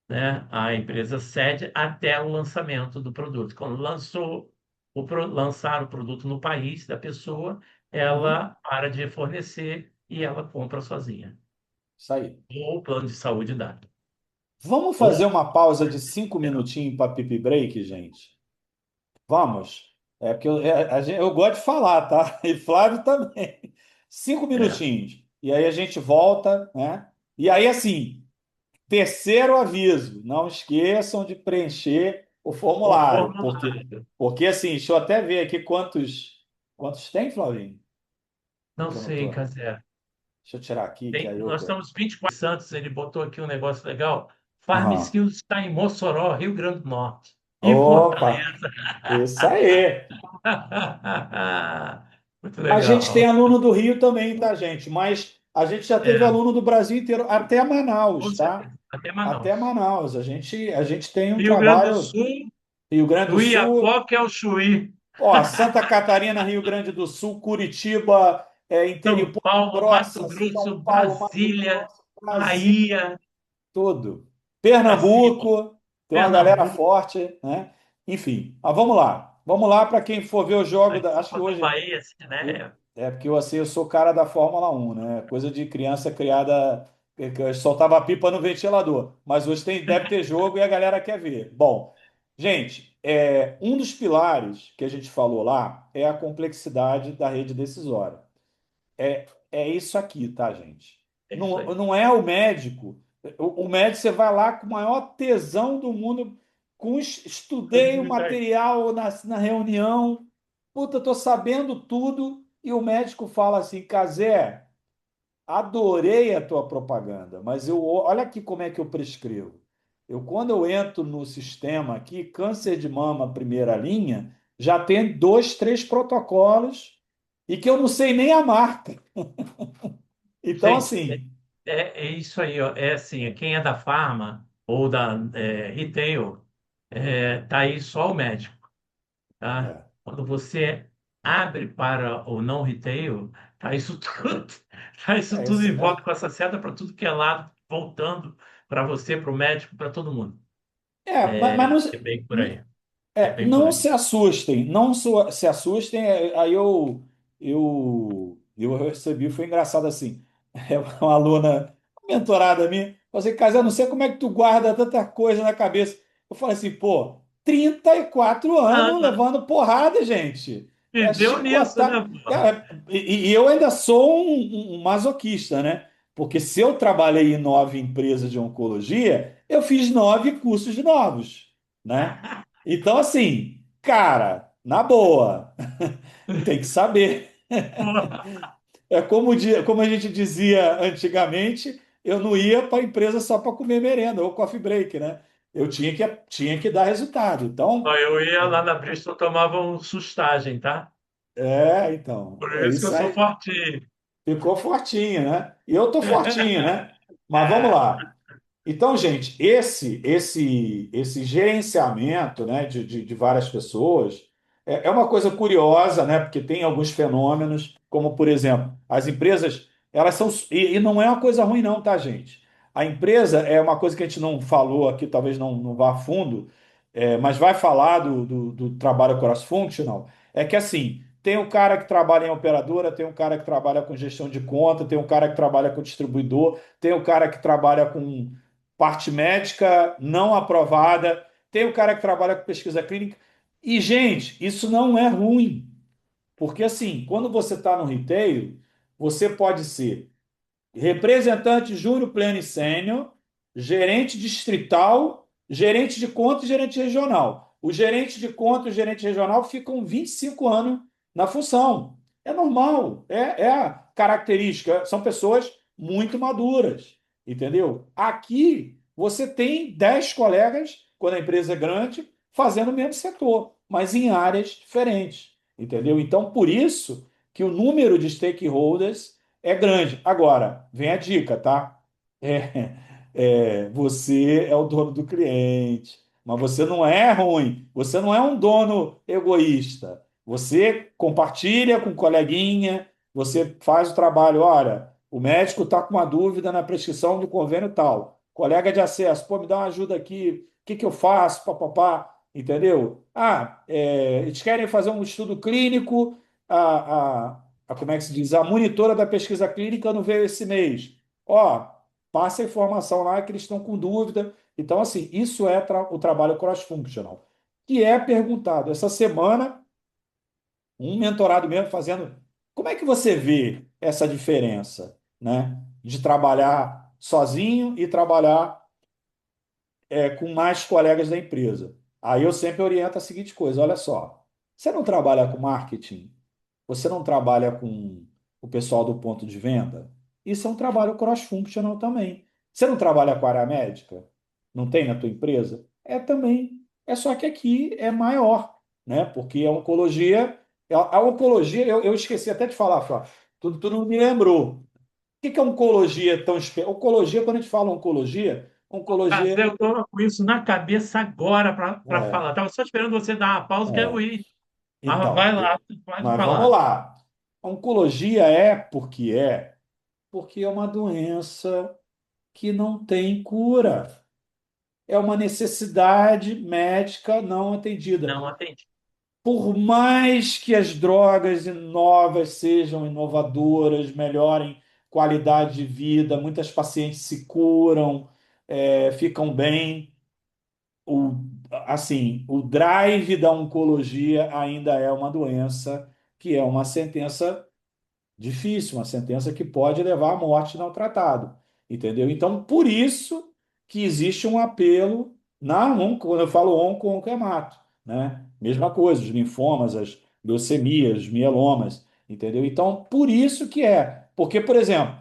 né, a empresa cede até o lançamento do produto. Quando lançou lançar o produto no país da pessoa, Uhum. ela para de fornecer e ela compra sozinha. Isso aí. Ou o plano de saúde dá. Vamos Ou fazer uma pausa de 5 minutinhos para pipi break, gente? Vamos? É porque eu gosto de falar, tá? E Flávio também. Cinco é, minutinhos. E aí a gente volta, né? E aí, assim, terceiro aviso: não esqueçam de preencher o o formulário, formulário. porque assim, deixa eu até ver aqui quantos tem, Flavinho? Não Que eu não sei, tô. Casé. Deixa eu tirar aqui, que aí eu Nós tô. estamos 24 Santos, ele botou aqui um negócio legal. Farm Aham. Skills está em Mossoró, Rio Grande do Norte. E Opa, Fortaleza. isso aí. Muito A gente tem legal. aluno do Rio também, tá, gente? Mas a gente já teve É, aluno do Brasil inteiro, até com Manaus, tá? certeza. Até Até Manaus. Manaus. A gente tem um Rio Grande do trabalho. Sul, Rio Grande do do Sul, Iapoque ao Chuí. ó, Santa Catarina, Rio Grande do Sul, Curitiba, interior, São Ponta Paulo, Mato Grossa, São Grosso, Paulo, Mato Brasília, Grosso, Brasil, Bahia, tudo. Cacique, Pernambuco, tem uma galera Pernambuco. forte, né? Enfim, mas vamos lá. Vamos lá para quem for ver o jogo. Aqui Acho que contra o hoje. Bahia, assim, né? Porque eu sou cara da Fórmula 1, né? Coisa de criança criada que eu soltava pipa no ventilador. Mas hoje deve ter jogo e a galera quer ver. Bom, gente, um dos pilares que a gente falou lá é a complexidade da rede decisória. É isso aqui, tá, gente? É isso Não, aí. não é o médico. O médico você vai lá com o maior tesão do mundo, estudei o material na reunião, puta, tô sabendo tudo, e o médico fala assim, Casé, adorei a tua propaganda, mas olha aqui como é que eu prescrevo. Quando eu entro no sistema aqui, câncer de mama primeira linha, já tem dois, três protocolos e que eu não sei nem a marca. Então, Gente, assim, é isso aí, ó. É assim, quem é da farma ou da retail, tá aí só o médico, tá? é, Quando você abre para o não retail, tá isso tudo, tá isso é tudo isso em volta mesmo. com essa seta para tudo que é lado, voltando para você, para o médico, para todo mundo. Mas É bem por não, aí. É bem por não aí. se assustem, não se assustem. Aí eu recebi, foi engraçado assim. É uma aluna, uma mentorada minha, falou assim, Casa, eu não sei como é que tu guarda tanta coisa na cabeça. Eu falei assim, pô, 34 Ah, anos levando porrada, gente. e É deu nisso, né, chicotar. pô? Cara, e eu ainda sou um masoquista, né? Porque se eu trabalhei em 9 empresas de oncologia, eu fiz 9 cursos novos, né? Então, assim, cara, na boa, tem que saber. Como a gente dizia antigamente, eu não ia para a empresa só para comer merenda ou coffee break, né? Eu tinha que dar resultado. Então, Ó, eu ia lá na Bristol, tomava um sustagem, tá? então, Por é isso que eu isso sou aí. fortinho. Ficou fortinho, né? E eu tô fortinho, né? Mas vamos lá. Então, gente, esse gerenciamento, né, de várias pessoas é uma coisa curiosa, né, porque tem alguns fenômenos, como, por exemplo, as empresas, elas são. E não é uma coisa ruim, não, tá, gente? A empresa é uma coisa que a gente não falou aqui, talvez não vá a fundo, mas vai falar do trabalho cross-functional, é que assim, tem o cara que trabalha em operadora, tem um cara que trabalha com gestão de conta, tem um cara que trabalha com distribuidor, tem o cara que trabalha com parte médica não aprovada, tem o cara que trabalha com pesquisa clínica. E, gente, isso não é ruim, porque assim, quando você está no retail, você pode ser representante júnior, pleno e sênior, gerente distrital, gerente de conta e gerente regional. O gerente de conta e o gerente regional ficam 25 anos na função. É normal, é a característica. São pessoas muito maduras, entendeu? Aqui você tem 10 colegas, quando a empresa é grande, fazendo o mesmo setor, mas em áreas diferentes, entendeu? Então, por isso que o número de stakeholders é grande. Agora, vem a dica, tá? Você é o dono do cliente, mas você não é ruim, você não é um dono egoísta. Você compartilha com o coleguinha, você faz o trabalho. Olha, o médico está com uma dúvida na prescrição do convênio tal. Colega de acesso, pô, me dá uma ajuda aqui, o que que eu faço? Papapá, entendeu? Eles querem fazer um estudo clínico. Como é que se diz? A monitora da pesquisa clínica não veio esse mês. Ó, passa a informação lá que eles estão com dúvida. Então, assim, isso é o trabalho cross-functional, que é perguntado. Essa semana, um mentorado mesmo fazendo. Como é que você vê essa diferença, né? De trabalhar sozinho e trabalhar com mais colegas da empresa. Aí eu sempre oriento a seguinte coisa: olha só, você não trabalha com marketing, você não trabalha com o pessoal do ponto de venda, isso é um trabalho cross-functional também. Você não trabalha com a área médica? Não tem na tua empresa? É também. É só que aqui é maior, né? Porque a oncologia, a oncologia, eu esqueci até de falar, Flávio, tu não me lembrou. O que que é oncologia tão específica? Oncologia, quando a gente fala oncologia, Mas oncologia eu estou com isso na cabeça agora para é, falar. Estava só esperando você dar uma pausa que eu é. ia. Mas Então, vai lá, pode mas vamos falar. lá. A oncologia porque é uma doença que não tem cura. É uma necessidade médica não atendida. Não atendi. Por mais que as drogas novas sejam inovadoras, melhorem qualidade de vida, muitas pacientes se curam, ficam bem. O, o drive da oncologia ainda é uma doença que é uma sentença difícil, uma sentença que pode levar à morte não tratado, entendeu? Então, por isso que existe um apelo quando eu falo onco-hemato, né? Mesma coisa, os linfomas, as leucemias, os mielomas, entendeu? Então, por isso que porque, por exemplo,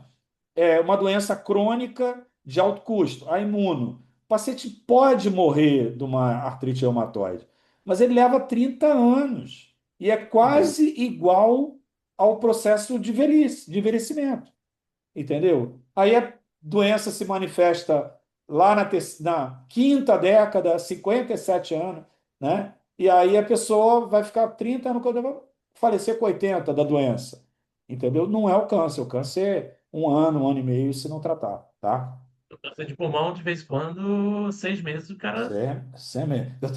é uma doença crônica de alto custo, a imuno. O paciente pode morrer de uma artrite reumatoide, mas ele leva 30 anos e é É. quase igual ao processo de envelhecimento, entendeu? Aí a doença se manifesta lá na quinta década, 57 anos, né? E aí a pessoa vai ficar 30 anos quando vai falecer com 80 da doença, entendeu? Não é o câncer é um ano e meio se não tratar, tá? Câncer de pulmão, de vez em quando, 6 meses, o cara. Sempre. Eu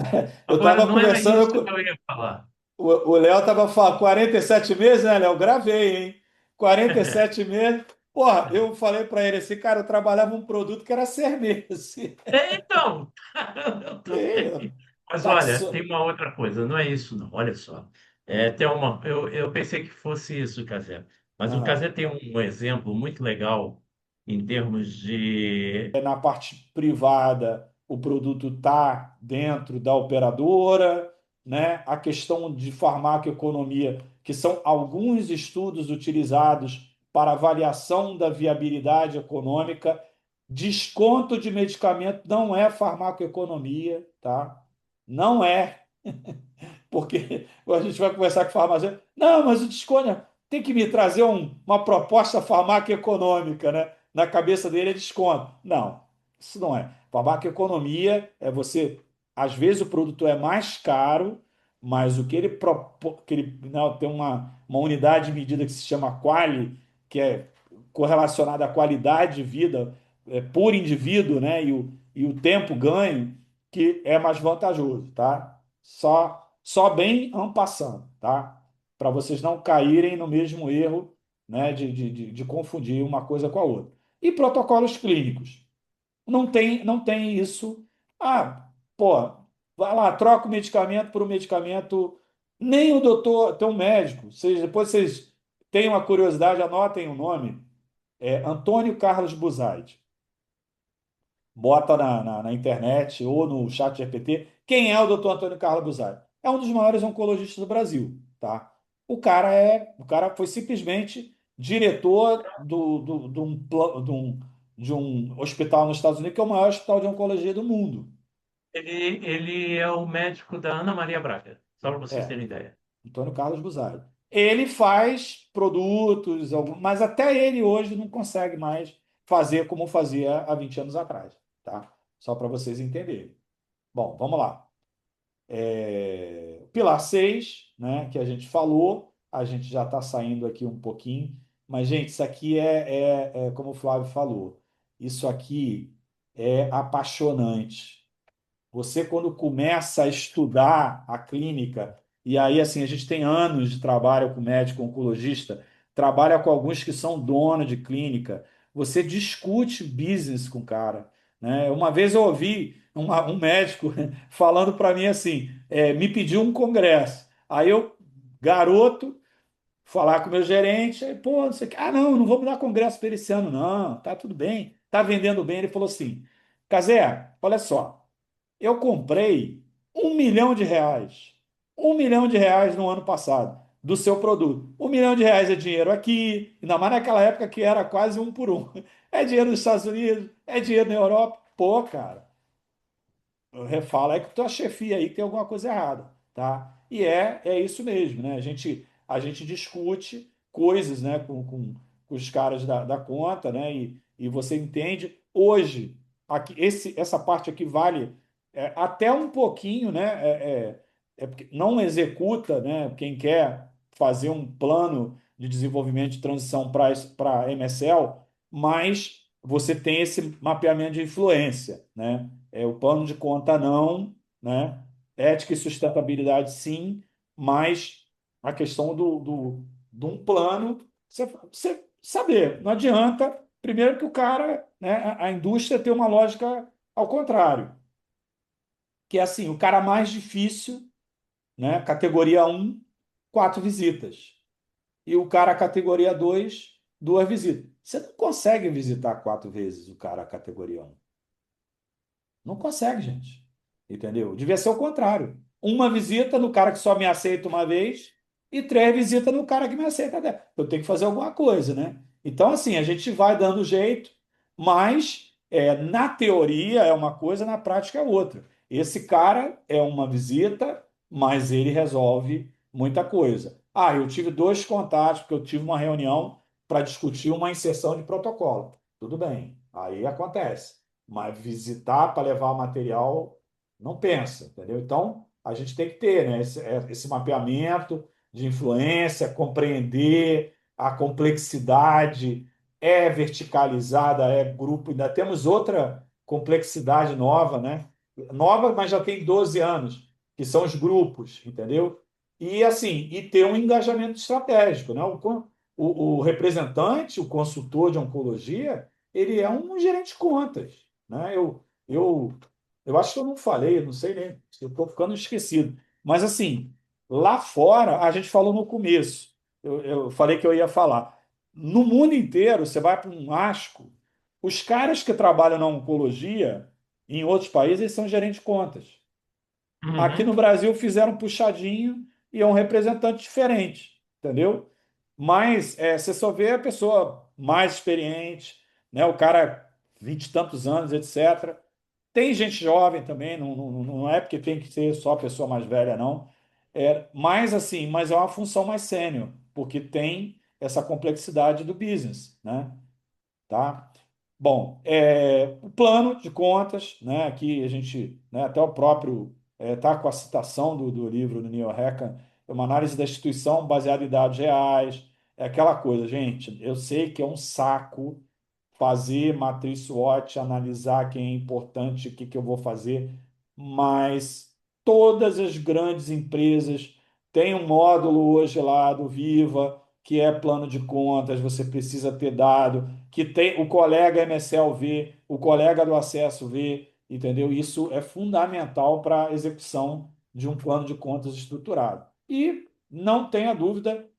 Agora, estava não era conversando isso que com. eu ia falar. O Léo estava falando 47 meses, né, Léo? Gravei, hein? 47 meses. Porra, eu falei para ele assim, cara, eu trabalhava um produto que era 6 meses. Então, eu também. Mas Tá olha, tem só. uma outra coisa, não é isso, não. Olha só. Eu pensei que fosse isso, Cazé. Mas o Ah, Cazé tem um exemplo muito legal em termos de. na parte privada, o produto está dentro da operadora, né? A questão de farmacoeconomia, que são alguns estudos utilizados para avaliação da viabilidade econômica. Desconto de medicamento não é farmacoeconomia, tá? Não é. Porque a gente vai conversar com o farmacêutico. Não, mas o desconto tem que me trazer uma proposta farmacoeconômica, né? Na cabeça dele é desconto. Não, isso não é. Farmacoeconomia é você, às vezes o produto é mais caro, mas o que ele propõe, que ele não, tem uma unidade de medida que se chama quali, que é correlacionada à qualidade de vida. por indivíduo, né, e o tempo ganho, que é mais vantajoso, tá? Só bem en passant, tá? Para vocês não caírem no mesmo erro, né, de confundir uma coisa com a outra. E protocolos clínicos. Não tem isso. Ah, pô, vai lá, troca o medicamento por um medicamento. Nem o doutor, tem um médico. Depois vocês têm uma curiosidade, anotem o nome. É Antônio Carlos Buzaide. Bota na internet ou no chat GPT. Quem é o doutor Antônio Carlos Buzaide? É um dos maiores oncologistas do Brasil, tá? O cara foi simplesmente diretor de um hospital nos Estados Unidos, que é o maior hospital de oncologia do mundo. Ele é o médico da Ana Maria Braga, só para vocês É, terem ideia. Antônio Carlos Buzaide. Ele faz produtos, mas até ele hoje não consegue mais fazer como fazia há 20 anos atrás, tá? Só para vocês entenderem. Bom, vamos lá. Pilar 6, né, que a gente falou, a gente já está saindo aqui um pouquinho, mas, gente, isso aqui é como o Flávio falou, isso aqui é apaixonante. Você, quando começa a estudar a clínica, e aí, assim, a gente tem anos de trabalho com médico oncologista, trabalha com alguns que são donos de clínica, você discute business com o cara, né? Uma vez eu ouvi um médico falando para mim assim, me pediu um congresso. Aí eu, garoto, falar com o meu gerente, aí, pô, não sei o quê. Ah, não, não vou me dar congresso para ele esse ano, não, tá tudo bem, tá vendendo bem. Ele falou assim, Cazé, olha só, eu comprei R$ 1 milhão. R$ 1 milhão no ano passado do seu produto. R$ 1 milhão é dinheiro aqui, ainda mais naquela época que era quase um por um. É dinheiro nos Estados Unidos, é dinheiro na Europa. Pô, cara, fala é que tua chefia aí tem alguma coisa errada, tá? E é isso mesmo, né? A gente discute coisas, né, com os caras da conta, né? E você entende. Hoje, essa parte aqui vale até um pouquinho, né? Porque não executa, né? Quem quer fazer um plano de desenvolvimento de transição para MSL, mas você tem esse mapeamento de influência, né? O plano de conta não, né? Ética e sustentabilidade sim, mas a questão de um plano, você saber, não adianta, primeiro que o cara, né, a indústria tem uma lógica ao contrário, que é assim, o cara mais difícil, né, categoria um 4 visitas. E o cara categoria 2 2 visitas. Você não consegue visitar 4 vezes o cara categoria um. Não consegue, gente. Entendeu? Devia ser o contrário. Uma visita no cara que só me aceita uma vez e 3 visitas no cara que me aceita 10. Eu tenho que fazer alguma coisa, né? Então, assim, a gente vai dando jeito, mas na teoria é uma coisa, na prática é outra. Esse cara é uma visita, mas ele resolve muita coisa. Ah, eu tive 2 contatos, porque eu tive uma reunião para discutir uma inserção de protocolo. Tudo bem, aí acontece. Mas visitar para levar material, não pensa, entendeu? Então, a gente tem que ter, né, esse mapeamento de influência, compreender a complexidade, é verticalizada, é grupo, ainda temos outra complexidade nova, né? Nova, mas já tem 12 anos, que são os grupos, entendeu? E assim, e ter um engajamento estratégico, né? O representante, o consultor de oncologia, ele é um gerente de contas, né? Eu acho que eu não falei, eu não sei nem, eu estou ficando esquecido. Mas assim, lá fora, a gente falou no começo, eu falei que eu ia falar. No mundo inteiro, você vai para um ASCO, os caras que trabalham na oncologia, em outros países, eles são gerentes de contas. Aqui no Uhum. Brasil fizeram um puxadinho e é um representante diferente, entendeu? Mas você só vê a pessoa mais experiente, né? O cara 20 e tantos anos, etc. Tem gente jovem também, não é porque tem que ser só a pessoa mais velha, não. Mas assim, mas é uma função mais sênior, porque tem essa complexidade do business, né? Tá? Bom, o plano de contas, né? Aqui a gente, né, até o próprio está com a citação do livro do Neil Hackham, é uma análise da instituição baseada em dados reais, é aquela coisa, gente. Eu sei que é um saco fazer matriz SWOT, analisar quem é importante, o que que eu vou fazer, mas todas as grandes empresas têm um módulo hoje lá do Viva, que é plano de contas, você precisa ter dado, que tem o colega MSL vê, o colega do acesso vê, entendeu? Isso é fundamental para a execução de um plano de contas estruturado. E não tenha dúvida,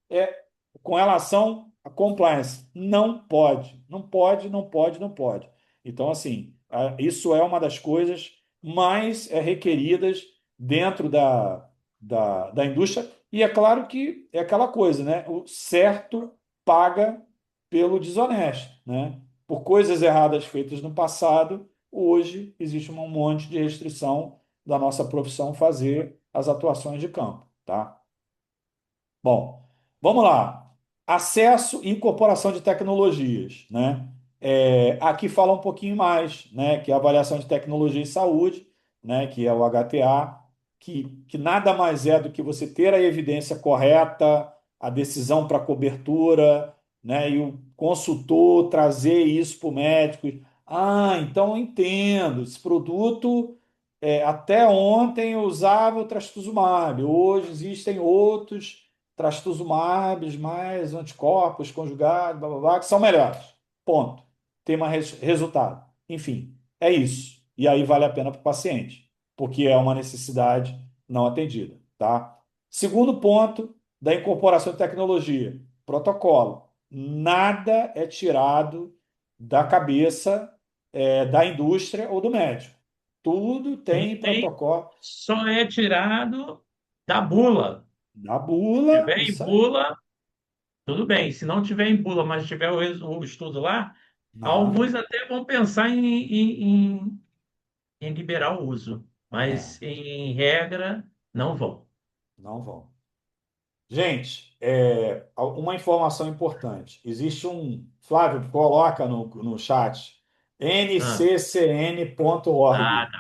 com relação à compliance, não pode, não pode, não pode, não pode. Então, assim, isso é uma das coisas mais requeridas dentro da indústria, e é claro que é aquela coisa, né? O certo paga pelo desonesto, né? Por coisas erradas feitas no passado, hoje existe um monte de restrição da nossa profissão fazer as atuações de campo, tá? Bom, vamos lá. Acesso e incorporação de tecnologias, né? Aqui fala um pouquinho mais, né? Que é a avaliação de tecnologia em saúde, né? Que é o HTA, que nada mais é do que você ter a evidência correta, a decisão para cobertura, né? E o consultor trazer isso para o médico. Ah, então eu entendo. Esse produto, até ontem eu usava o trastuzumab, hoje existem outros trastuzumabs, mais anticorpos conjugados, blá, blá, blá, que são melhores. Ponto. Tem mais resultado. Enfim, é isso. E aí vale a pena para o paciente, porque é uma necessidade não atendida, tá? Segundo ponto da incorporação de tecnologia, protocolo. Nada é tirado da cabeça da indústria ou do médico. Tudo tem Tem, protocolo só é tirado da bula. da Se bula, tiver em isso aí. bula, tudo bem. Se não tiver em bula, mas tiver o estudo lá, Não, alguns até vão pensar em liberar o uso, é, mas em regra, não vão. não vão. Gente, uma informação importante. Existe um, Flávio, coloca no chat, Ah, nccn.org. tá.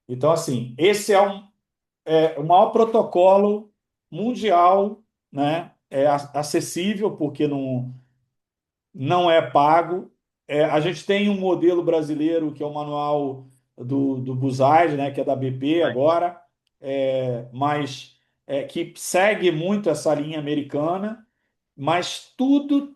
Então, assim, esse o maior protocolo mundial, né? É acessível, porque não é pago. A gente tem um modelo brasileiro, que é o manual do Buzaide, né, que é da BP agora, mas que segue muito essa linha americana, mas tudo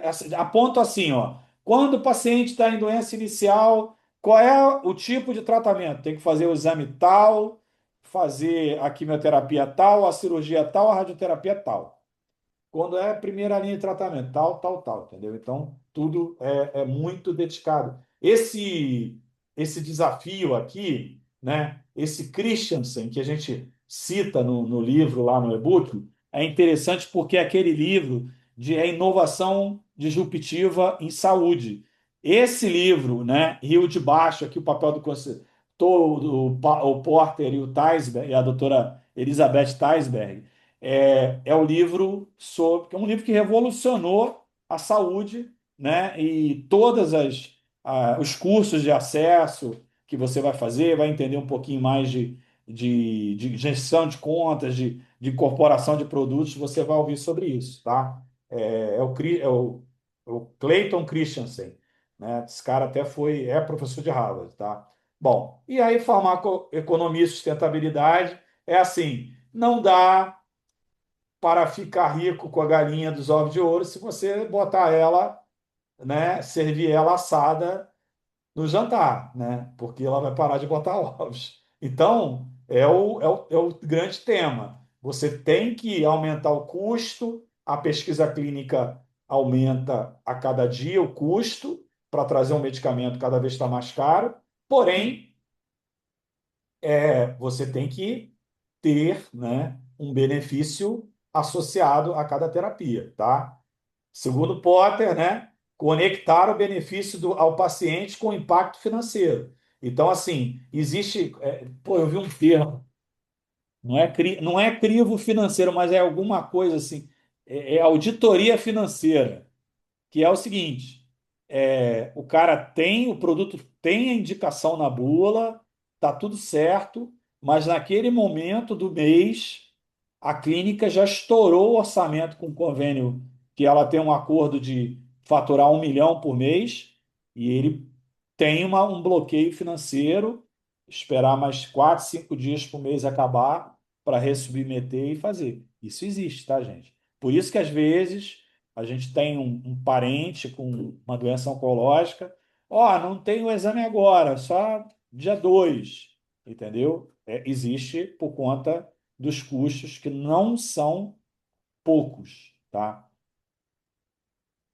assim, aponta assim, ó, quando o paciente está em doença inicial, qual é o tipo de tratamento? Tem que fazer o exame tal, fazer a quimioterapia tal, a cirurgia tal, a radioterapia tal. Quando é a primeira linha de tratamento, tal, tal, tal, entendeu? Então, tudo é muito dedicado. Esse desafio aqui, né? Esse Christensen, que a gente cita no livro, lá no e-book, é interessante porque é aquele livro de inovação disruptiva em saúde. Esse livro, né? Rio de Baixo, aqui o papel do consultor, o Porter e o Teisberg, e a doutora Elizabeth Teisberg, é o livro sobre, que é um livro que revolucionou a saúde, né? E os cursos de acesso que você vai fazer, vai entender um pouquinho mais de gestão de contas, de incorporação de produtos, você vai ouvir sobre isso, tá? É o Clayton Christensen, né? Esse cara até é professor de Harvard, tá? Bom, e aí farmacoeconomia e sustentabilidade é assim, não dá para ficar rico com a galinha dos ovos de ouro se você botar ela, né, servir ela assada no jantar, né? Porque ela vai parar de botar ovos. Então, é o grande tema. Você tem que aumentar o custo, a pesquisa clínica aumenta a cada dia o custo para trazer um medicamento cada vez está mais caro, porém, você tem que ter, né, um benefício associado a cada terapia, tá? Segundo Potter, né, conectar o benefício ao paciente com o impacto financeiro. Então, assim, existe. Pô, eu vi um termo, não é crivo financeiro, mas é alguma coisa assim, é auditoria financeira, que é o seguinte: o cara o produto tem a indicação na bula, tá tudo certo, mas naquele momento do mês a clínica já estourou o orçamento com o convênio, que ela tem um acordo de faturar 1 milhão por mês e ele tem um bloqueio financeiro, esperar mais 4, 5 dias por mês acabar para ressubmeter e fazer. Isso existe, tá, gente? Por isso que às vezes a gente tem um parente com uma doença oncológica, ó, não tem o exame agora, só dia 2, entendeu? Existe por conta dos custos que não são poucos, tá?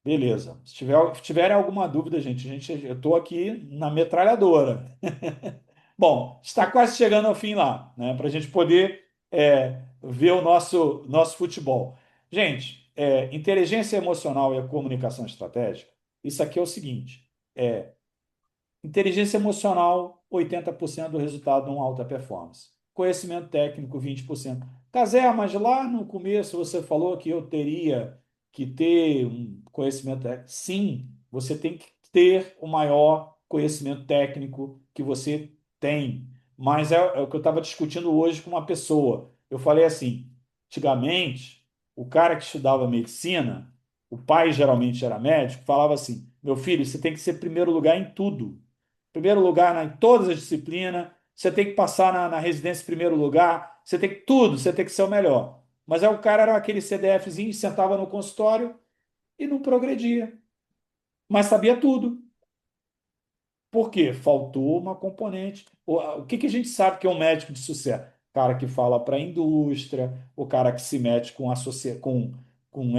Beleza. Se tiverem alguma dúvida, gente, eu estou aqui na metralhadora. Bom, está quase chegando ao fim lá, né? Para a gente poder ver o nosso futebol. Gente, inteligência emocional e a comunicação estratégica, isso aqui é o seguinte: é, inteligência emocional, 80% do resultado de uma alta performance. Conhecimento técnico, 20%. Casé, mas lá no começo você falou que eu teria que ter um conhecimento técnico. Sim, você tem que ter o maior conhecimento técnico que você tem. Mas é o que eu estava discutindo hoje com uma pessoa. Eu falei assim: antigamente, o cara que estudava medicina, o pai geralmente era médico, falava assim: meu filho, você tem que ser primeiro lugar em tudo. Primeiro lugar em todas as disciplinas, você tem que passar na residência em primeiro lugar, você tem que tudo, você tem que ser o melhor. Mas aí o cara era aquele CDFzinho, sentava no consultório e não progredia, mas sabia tudo. Por quê? Faltou uma componente. O que que a gente sabe que é um médico de sucesso? Cara que fala para a indústria, o cara que se mete com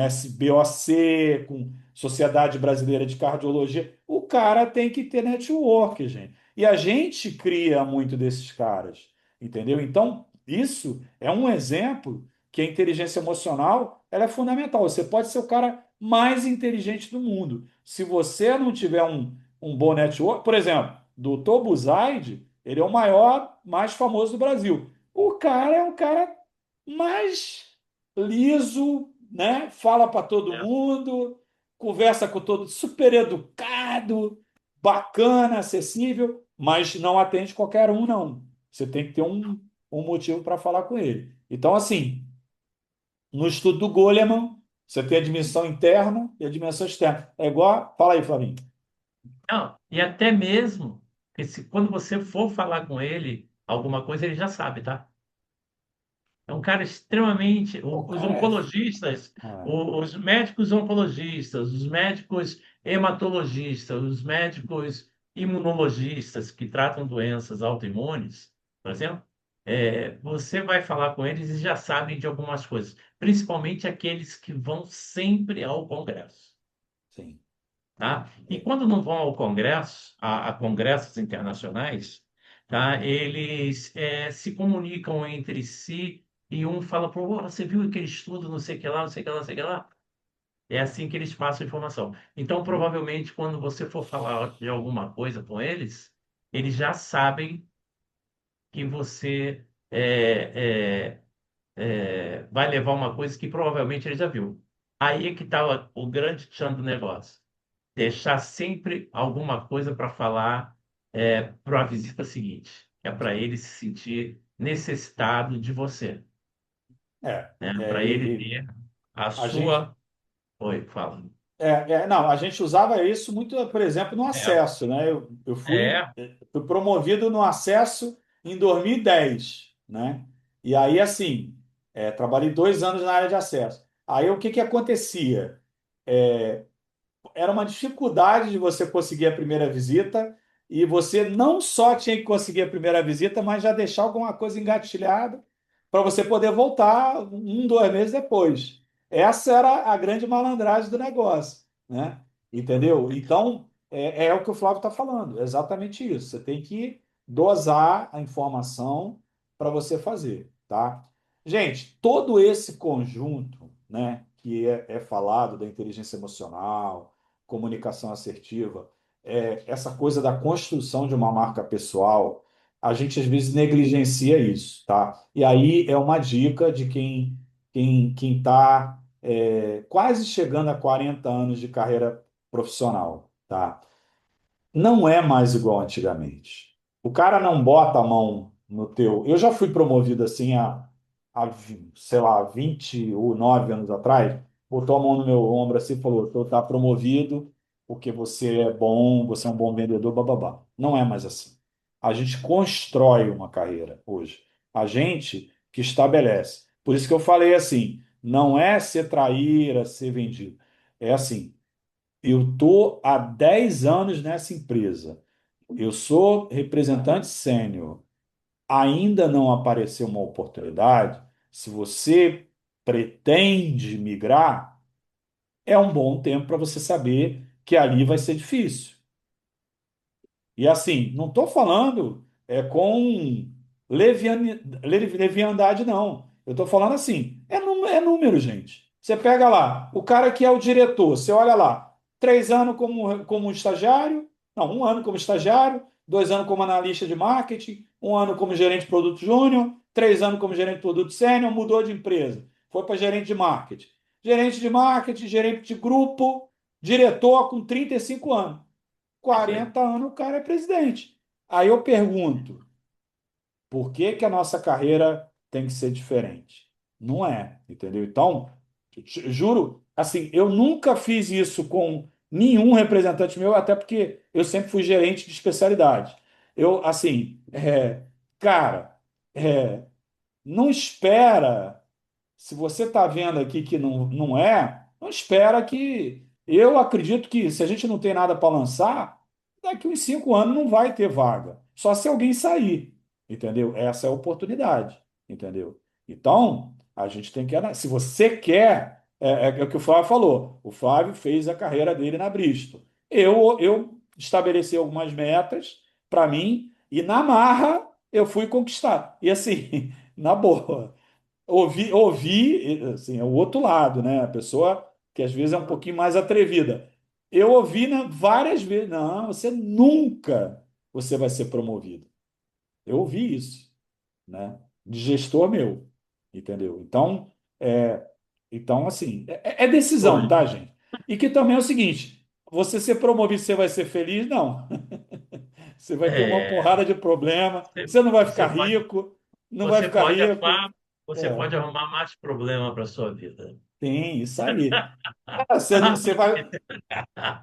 SBOC, com Sociedade Brasileira de Cardiologia. O cara tem que ter network, gente. E a gente cria muito desses caras, entendeu? Então, isso é um exemplo que a inteligência emocional ela é fundamental. Você pode ser o cara mais inteligente do mundo. Se você não tiver um bom network. Por exemplo, Dr. Buzaide, ele é o maior, mais famoso do Brasil. O cara é um cara mais liso, né? Fala para todo É. mundo, conversa com todo, super educado, bacana, acessível, mas não atende qualquer um, não. Você tem que ter um motivo para falar com ele. Então, assim, no estudo do Goleman, você tem a dimensão interna e a dimensão externa. É igual. Fala aí, Flavinho. Não, e até mesmo que quando você for falar com ele alguma coisa, ele já sabe, tá? É um cara extremamente. O Os cara é. oncologistas, Ah, os médicos oncologistas, os médicos hematologistas, os médicos imunologistas que tratam doenças autoimunes, por exemplo, você vai falar com eles e já sabem de algumas coisas, principalmente aqueles que vão sempre ao congresso. sim. Tá? E É, quando não vão ao congresso, a congressos internacionais, tá? Eles se comunicam entre si e um fala para o outro, você viu aquele estudo, não sei o que lá, não sei o que lá, não sei o que lá? É assim que eles passam a informação. Então, provavelmente, quando você for falar de alguma coisa com eles já sabem que você vai levar uma coisa que provavelmente ele já viu. Aí é que está o grande tchan do negócio. Deixar sempre alguma coisa para falar para a visita seguinte, que é para ele se sentir necessitado de você, é, né? é, Para ele e ter a a gente, sua. Oi, fala. não, a gente usava isso muito, por exemplo, no É, acesso, né? Eu é, fui promovido no acesso em 2010, né? E aí, assim, trabalhei 2 anos na área de acesso. Aí, o que que acontecia? Era uma dificuldade de você conseguir a primeira visita e você não só tinha que conseguir a primeira visita, mas já deixar alguma coisa engatilhada para você poder voltar 1, 2 meses depois. Essa era a grande malandragem do negócio, né? Entendeu? Então, é o que o Flávio está falando, é exatamente isso. Você tem que dosar a informação para você fazer, tá? Gente, todo esse conjunto, né, que é falado da inteligência emocional, comunicação assertiva, essa coisa da construção de uma marca pessoal, a gente às vezes negligencia isso, tá? E aí é uma dica de quem está quase chegando a 40 anos de carreira profissional, tá? Não é mais igual antigamente. O cara não bota a mão no teu. Eu já fui promovido assim sei lá, 29 anos atrás. botou a mão no meu ombro assim e falou: "Tu tá promovido porque você é bom, você é um bom vendedor, bababá." Não é mais assim. A gente constrói uma carreira hoje. A gente que estabelece. Por isso que eu falei assim, não é ser traíra, ser vendido. É assim, eu tô há 10 anos nessa empresa. Eu sou representante sênior. Ainda não apareceu uma oportunidade. Se você pretende migrar, é um bom tempo para você saber que ali vai ser difícil. E assim, não estou falando com leviandade, não. Eu estou falando assim, é número, gente. Você pega lá, o cara que é o diretor, você olha lá, 3 anos como estagiário, não, 1 ano como estagiário, 2 anos como analista de marketing, 1 ano como gerente de produto júnior, 3 anos como gerente de produto sênior, mudou de empresa, foi para gerente de marketing. Gerente de marketing, gerente de grupo, diretor com 35 anos. Isso aí. 40 anos o cara é presidente. Aí eu pergunto, por que que a nossa carreira tem que ser diferente? Não é, entendeu? Então, juro, assim, eu nunca fiz isso com nenhum representante meu, até porque eu sempre fui gerente de especialidade. Eu, assim, cara, é, não espera. Se você está vendo aqui que não é, não espera que. Eu acredito que se a gente não tem nada para lançar, daqui uns 5 anos não vai ter vaga. Só se alguém sair, entendeu? Essa é a oportunidade, entendeu? Então, a gente tem que. Se você quer, é o que o Flávio falou. O Flávio fez a carreira dele na Bristol. Eu estabeleci algumas metas para mim e na marra eu fui conquistar. E assim, na boa. Assim, é o outro lado, né? A pessoa que às vezes é um pouquinho mais atrevida. Eu ouvi, né, várias vezes, não, você nunca você vai ser promovido. Eu ouvi isso, né? De gestor meu, entendeu? Então assim, é decisão, Olha, tá, gente? E que também é o seguinte, você ser promovido, você vai ser feliz? Não. Você vai ter uma é, porrada de problema, você, você não vai ficar você pode, rico, não vai você ficar pode rico. arrumar, você É, pode arrumar mais problema para sua vida. tem, isso aí. Você vai.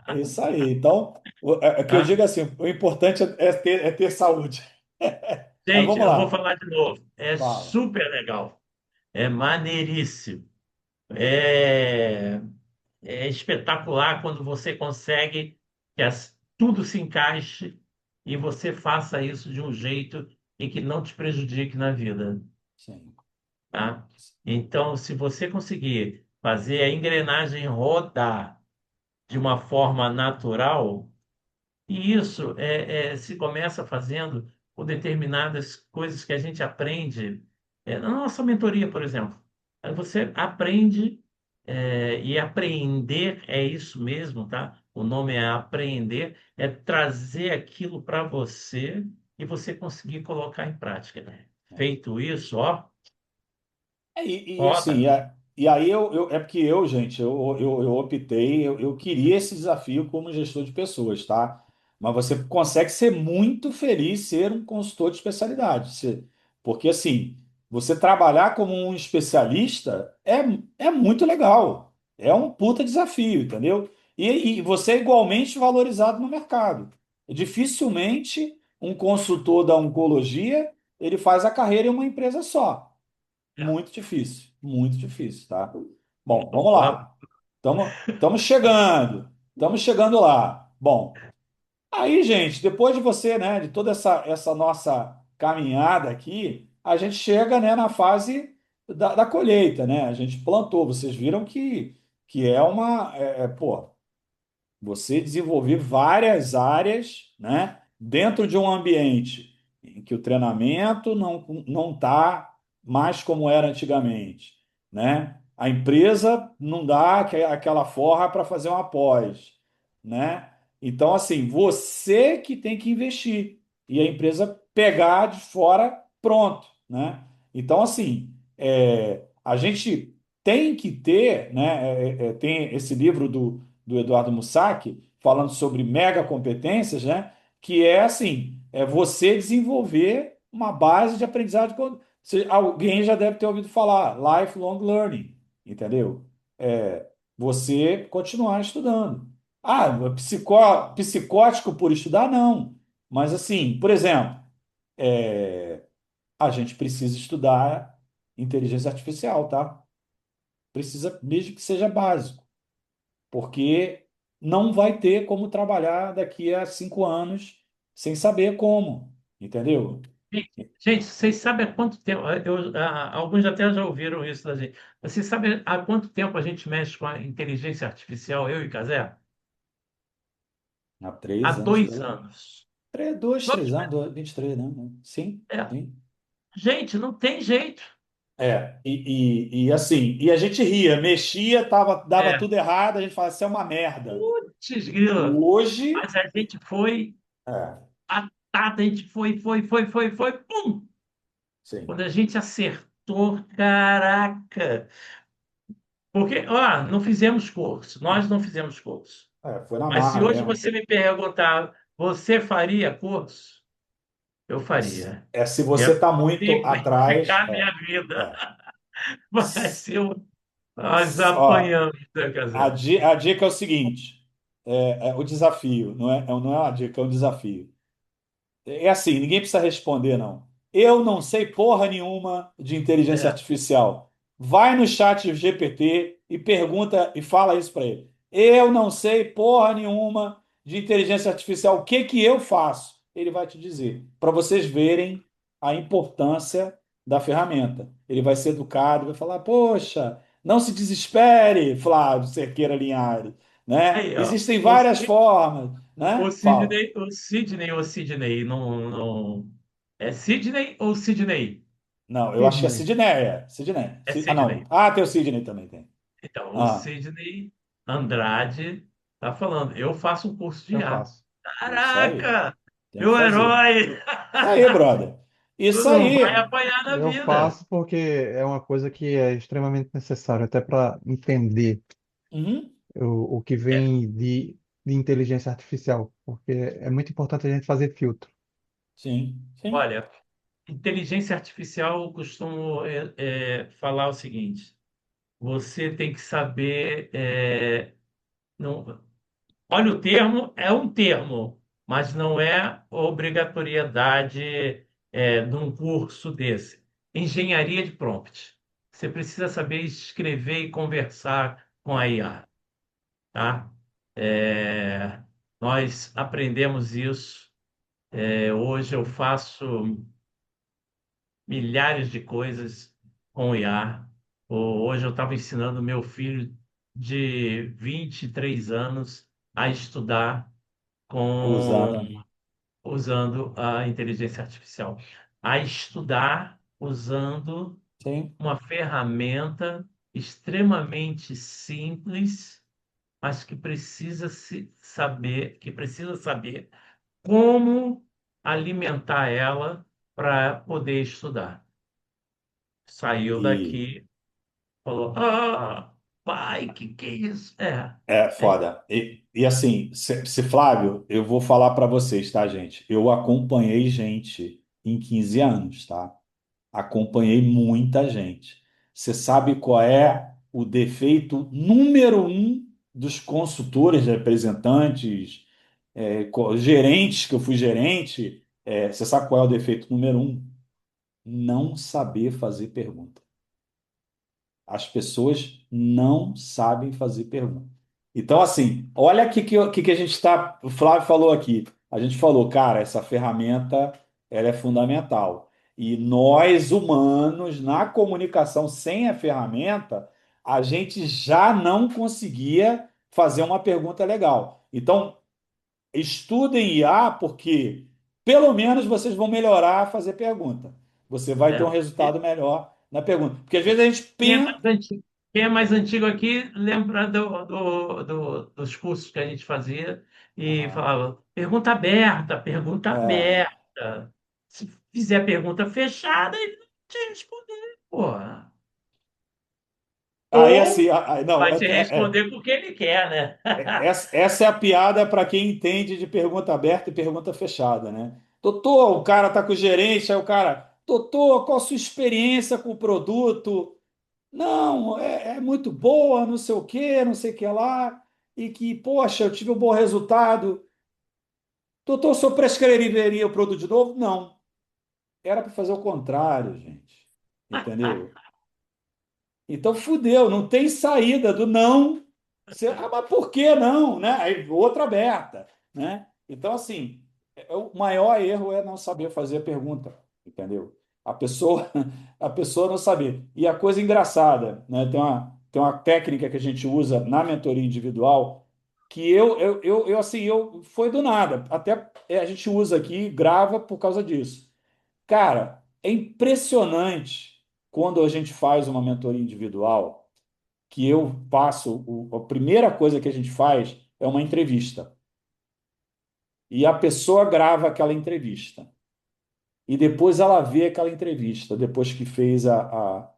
É isso aí. Então, o que eu Tá? digo assim, o importante é ter saúde. Mas Gente, vamos eu vou lá. falar de novo. É Fala. super legal. É maneiríssimo. É, é espetacular quando você consegue que tudo se encaixe e você faça isso de um jeito em que não te prejudique na vida, Sim. tá? Então, se você conseguir fazer a engrenagem rodar de uma forma natural, e isso se começa fazendo por determinadas coisas que a gente aprende. Na nossa mentoria, por exemplo. Aí você aprende, e aprender é isso mesmo, tá? O nome é aprender, é trazer aquilo para você e você conseguir colocar em prática, né? Feito isso, ó, E assim, roda. e aí é porque eu, gente, eu optei, eu queria esse desafio como gestor de pessoas, tá? Mas você consegue ser muito feliz ser um consultor de especialidade. Porque assim, você trabalhar como um especialista é muito legal. É um puta desafio, entendeu? E você é igualmente valorizado no mercado. Dificilmente um consultor da oncologia ele faz a carreira em uma empresa só. Muito difícil, tá? Bom, vamos Concordo. lá. Estamos chegando. Estamos chegando lá. Bom, aí, gente, depois de você, né, de toda essa nossa caminhada aqui, a gente chega, né, na fase da colheita, né? A gente plantou. Vocês viram que pô, você desenvolver várias áreas, né, dentro de um ambiente em que o treinamento não está mais como era antigamente, né? A empresa não dá aquela forra para fazer uma pós, né? Então, assim, você que tem que investir e a empresa pegar de fora pronto, né? Então, assim, a gente tem que ter, né? Tem esse livro do Eduardo Mussac, falando sobre mega competências, né? Que é assim, é você desenvolver uma base de aprendizagem. Alguém já deve ter ouvido falar, lifelong learning, entendeu? você continuar estudando. Ah, psicótico por estudar, não. Mas assim, por exemplo, a gente precisa estudar inteligência artificial, tá? Precisa, mesmo que seja básico, porque não vai ter como trabalhar daqui a 5 anos sem saber como, entendeu? Gente, vocês sabem há quanto tempo? Alguns até já ouviram isso da gente. Vocês sabem há quanto tempo a gente mexe com a inteligência artificial, eu e Casé? Há Há 3 anos, 2 anos. 2, 3 anos, 23, né? Sim, É, sim. gente, não tem jeito. E assim, e a gente ria, mexia, dava É, tudo errado, a gente falava, isso é uma merda. putz, grila. Hoje, Mas a gente foi, é, a gente foi, pum! sim, Quando a gente acertou, caraca! Porque, ó, não fizemos curso, nós não fizemos curso. foi na Mas se marra hoje mesmo. você me perguntar, você faria curso? Eu faria. Se É você está muito atrás, simplificar a minha vida. é. Mas nós Ó, apanhamos, né, Casé? a dica é o seguinte: é o desafio, não é uma dica, é um desafio. É assim, ninguém precisa responder, não. Eu não sei porra nenhuma de inteligência É. artificial. Vai no chat GPT e pergunta e fala isso para ele. Eu não sei porra nenhuma de inteligência artificial. O que que eu faço? Ele vai te dizer, para vocês verem a importância da ferramenta. Ele vai ser educado, vai falar: "Poxa, não se desespere, Flávio Cerqueira Linhares, né? Aí, ó. Existem várias formas, né?" Fala. Não, não. É Sidney ou Sidney? Não, eu acho que é Sidney, Sidneia. Sidney. É Ah, não. Sidney. Ah, tem o Sidney também, tem. Então, o Ah, Sidney Andrade tá falando, eu faço um curso de eu IA. faço. isso aí. Caraca! Tem que Meu fazer. herói! Isso aí, brother. Tu Isso não vai aí. apanhar na Eu vida. faço porque é uma coisa que é extremamente necessária, até para entender Uhum. o que vem de inteligência artificial, porque é muito importante a gente fazer filtro. Sim, sim. Olha, inteligência artificial, eu costumo falar o seguinte: você tem que saber. Não, olha, o termo é um termo, mas não é obrigatoriedade de um curso desse. Engenharia de prompt. Você precisa saber escrever e conversar com a IA, tá? É, nós aprendemos isso. Hoje eu faço milhares de coisas com IA. Hoje eu estava ensinando meu filho de 23 anos a estudar com Usando. usando a inteligência artificial, a estudar usando Sim. uma ferramenta extremamente simples, mas que precisa saber como alimentar ela para poder estudar. Saiu E daqui, falou: "Ah, pai, que é isso?" é É foda. E assim, se Flávio, eu vou falar para vocês, tá, gente? Eu acompanhei gente em 15 anos, tá? Acompanhei muita gente. Você sabe qual é o defeito número um dos consultores, representantes, gerentes, que eu fui gerente? Você sabe qual é o defeito número um? Não saber fazer pergunta. As pessoas não sabem fazer pergunta. Então, assim, olha o que a gente está. O Flávio falou aqui. A gente falou, cara, essa ferramenta ela é fundamental. E nós, humanos, na comunicação sem a ferramenta, a gente já não conseguia fazer uma pergunta legal. Então, estudem IA, porque pelo menos vocês vão melhorar a fazer pergunta. Você vai ter um é. resultado melhor na pergunta. Porque às vezes a gente Quem é pensa. mais antigo, quem é mais antigo aqui lembra dos cursos que a gente fazia e Ah, falava pergunta aberta, pergunta é. aberta. Se fizer pergunta fechada, ele não te responder, porra. Aí assim, Ou não, vai te responder com o que ele quer, né? essa é a piada para quem entende de pergunta aberta e pergunta fechada, né? Doutor, o cara tá com o gerente, aí o cara, doutor, qual a sua experiência com o produto? não, é muito boa, não sei o quê, não sei o que lá, e que, poxa, eu tive um bom resultado. Doutor, o senhor prescreveria o produto de novo? Não. Era para fazer o contrário, gente. Entendeu? Então fudeu, não tem saída do não. Mas por que não, né? Aí outra aberta, né? Então assim, o maior erro é não saber fazer a pergunta, entendeu? A pessoa, a pessoa não saber. E a coisa engraçada, né? Tem uma técnica que a gente usa na mentoria individual que assim, foi do nada. Até a gente usa aqui, grava por causa disso. Cara, é impressionante quando a gente faz uma mentoria individual, que eu passo, a primeira coisa que a gente faz é uma entrevista. E a pessoa grava aquela entrevista. E depois ela vê aquela entrevista. Depois que fez a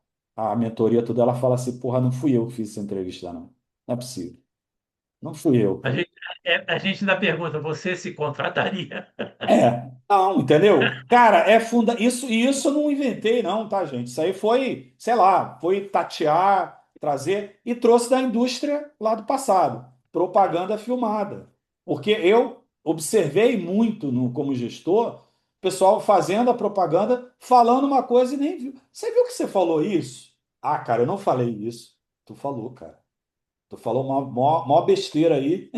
mentoria toda, ela fala assim: porra, não fui eu que fiz essa entrevista, não. Não é possível. Não fui eu. A gente, a gente ainda pergunta, você se contrataria? Não, entendeu? Cara, isso e isso eu não inventei, não, tá, gente? Isso aí foi, sei lá, foi tatear, trazer e trouxe da indústria lá do passado, propaganda filmada. Porque eu observei muito como gestor, o pessoal fazendo a propaganda, falando uma coisa e nem viu. Você viu que você falou isso? Ah, cara, eu não falei isso. Tu falou, cara. Tu falou uma mó besteira aí.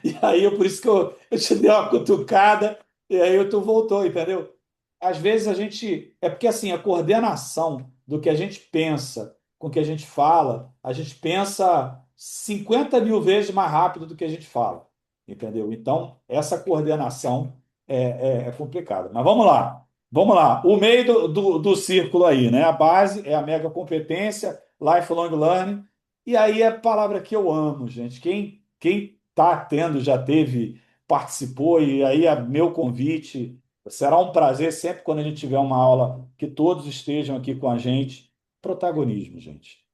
E aí, por isso que eu te dei uma cutucada, e aí tu voltou, entendeu? Às vezes a gente. É porque assim, a coordenação do que a gente pensa com o que a gente fala, a gente pensa 50 mil vezes mais rápido do que a gente fala, entendeu? Então, essa coordenação é complicada. Mas vamos lá. Vamos lá. O meio do círculo aí, né? A base é a mega competência, lifelong learning. E aí é a palavra que eu amo, gente. Quem está tendo, já teve, participou, e aí é meu convite. Será um prazer sempre quando a gente tiver uma aula que todos estejam aqui com a gente. Protagonismo, gente.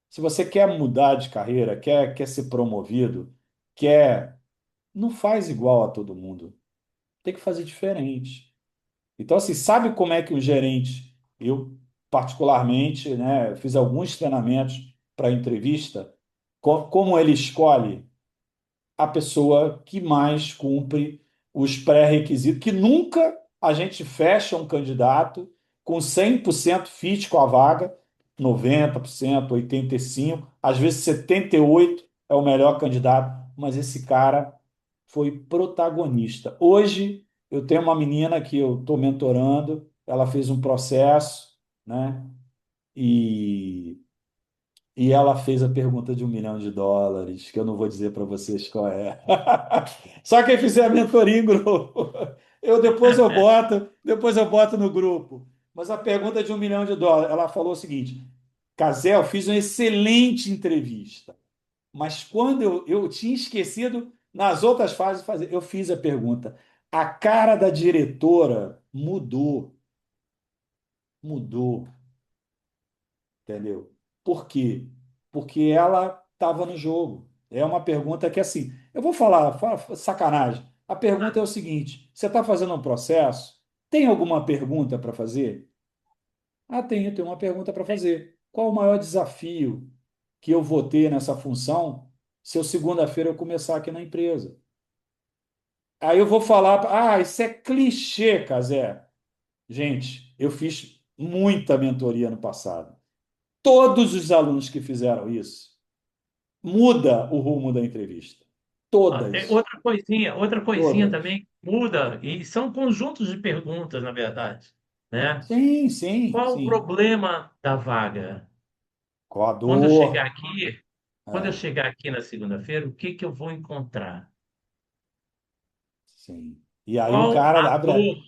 Se você quer mudar de carreira, quer ser promovido, quer, não faz igual a todo mundo. Tem que fazer diferente. Então, assim, sabe como é que um gerente, eu particularmente, né, fiz alguns treinamentos para entrevista, como ele escolhe a pessoa que mais cumpre os pré-requisitos, que nunca a gente fecha um candidato com 100% fit com a vaga, 90%, 85%, às vezes 78% é o melhor candidato, mas esse cara foi protagonista. Hoje eu tenho uma menina que eu estou mentorando, ela fez um processo, né? E ela fez a pergunta de US$ 1 milhão, que eu não vou dizer para vocês qual é. Só quem fizer a mentoria em grupo. Depois eu boto no grupo. Mas a pergunta de US$ 1 milhão, ela falou o seguinte: Casel, fiz uma excelente entrevista, mas quando eu tinha esquecido nas outras fases de fazer, eu fiz a pergunta. A cara da diretora mudou, mudou. Entendeu? Por quê? Porque ela estava no jogo. É uma pergunta que, assim, eu vou falar, sacanagem. A pergunta é o seguinte: você está fazendo um processo? Tem alguma pergunta para fazer? Ah, tenho uma pergunta para fazer. Qual o maior desafio que eu vou ter nessa função se eu segunda-feira eu começar aqui na empresa? Aí eu vou falar, isso é clichê, Casé. Gente, eu fiz muita mentoria no passado. Todos os alunos que fizeram isso muda o rumo da entrevista. Todas. Outra coisinha Todas. também que muda, e são conjuntos de perguntas, na verdade, né? Sim, sim, Qual o sim. problema da vaga? Quando eu chegar Coador. aqui, quando eu É, chegar aqui na segunda-feira, o que que eu vou encontrar? sim. E aí o Qual cara a abre, dor,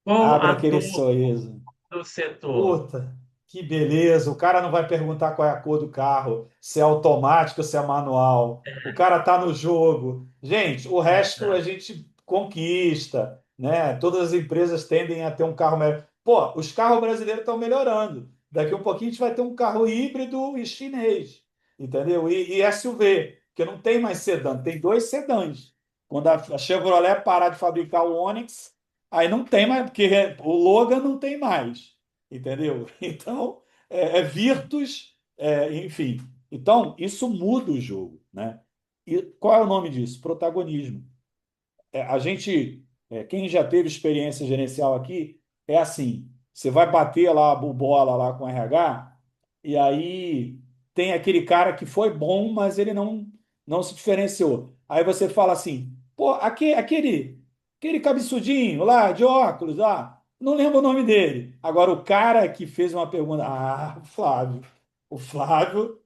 qual abre a aquele dor sorriso. do setor? Puta, que beleza. O cara não vai perguntar qual é a cor do carro, se é automático ou se é manual. O cara tá no jogo. Gente, o resto a Exato. gente conquista, né? Todas as empresas tendem a ter um carro melhor. Pô, os carros brasileiros estão melhorando. Daqui a um pouquinho a gente vai ter um carro híbrido e chinês, entendeu? E SUV, porque não tem mais sedã, tem dois sedãs. Quando a Chevrolet parar de fabricar o Onix, aí não tem mais, porque o Logan não tem mais, entendeu? Então, é Virtus enfim. Então, isso muda o jogo, né? E qual é o nome disso? Protagonismo. Quem já teve experiência gerencial aqui, é assim: você vai bater lá a bola lá com o RH, e aí tem aquele cara que foi bom, mas ele não se diferenciou. Aí você fala assim: pô, aquele cabeçudinho lá, de óculos, lá, não lembro o nome dele. Agora, o cara que fez uma pergunta, Flávio. O Flávio,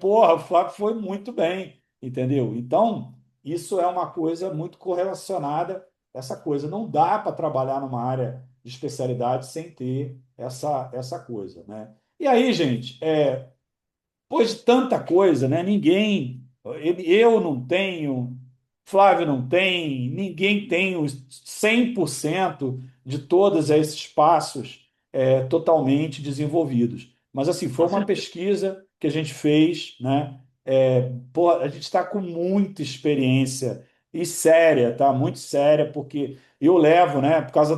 porra, o Flávio foi muito bem, entendeu? Então. Isso é uma coisa muito correlacionada. Essa coisa não dá para trabalhar numa área de especialidade sem ter essa coisa, né? E aí, gente, depois de tanta coisa, né? Eu não tenho, Flávio não tem, ninguém tem os 100% de todos esses passos totalmente desenvolvidos. Mas, assim, foi Com uma certeza. pesquisa que a gente fez, né? Pô, a gente está com muita experiência e séria, tá? Muito séria, porque eu levo, né, por causa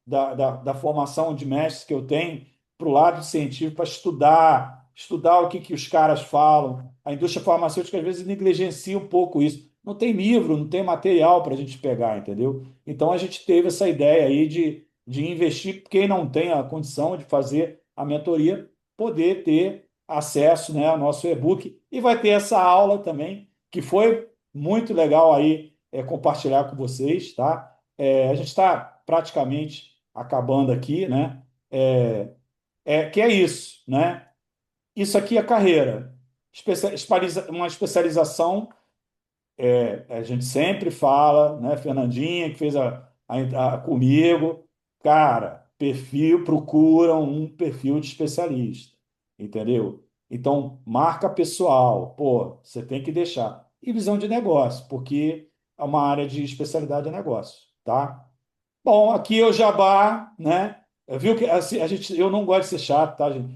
da formação de mestre que eu tenho, para o lado científico para estudar o que os caras falam. A indústria farmacêutica às vezes negligencia um pouco isso. Não tem livro, não tem material para a gente pegar, entendeu? Então a gente teve essa ideia aí de investir, quem não tem a condição de fazer a mentoria, poder ter acesso, né, ao nosso e-book. E vai ter essa aula também, que foi muito legal aí compartilhar com vocês, tá? A gente está praticamente acabando aqui, né? É, que é isso, né? Isso aqui é carreira. Uma especialização, a gente sempre fala, né? Fernandinha, que fez comigo, cara, procura um perfil de especialista, entendeu? Então, marca pessoal, pô, você tem que deixar. E visão de negócio, porque é uma área de especialidade de negócio, tá? Bom, aqui é o jabá, né? Viu que assim, eu não gosto de ser chato, tá, gente?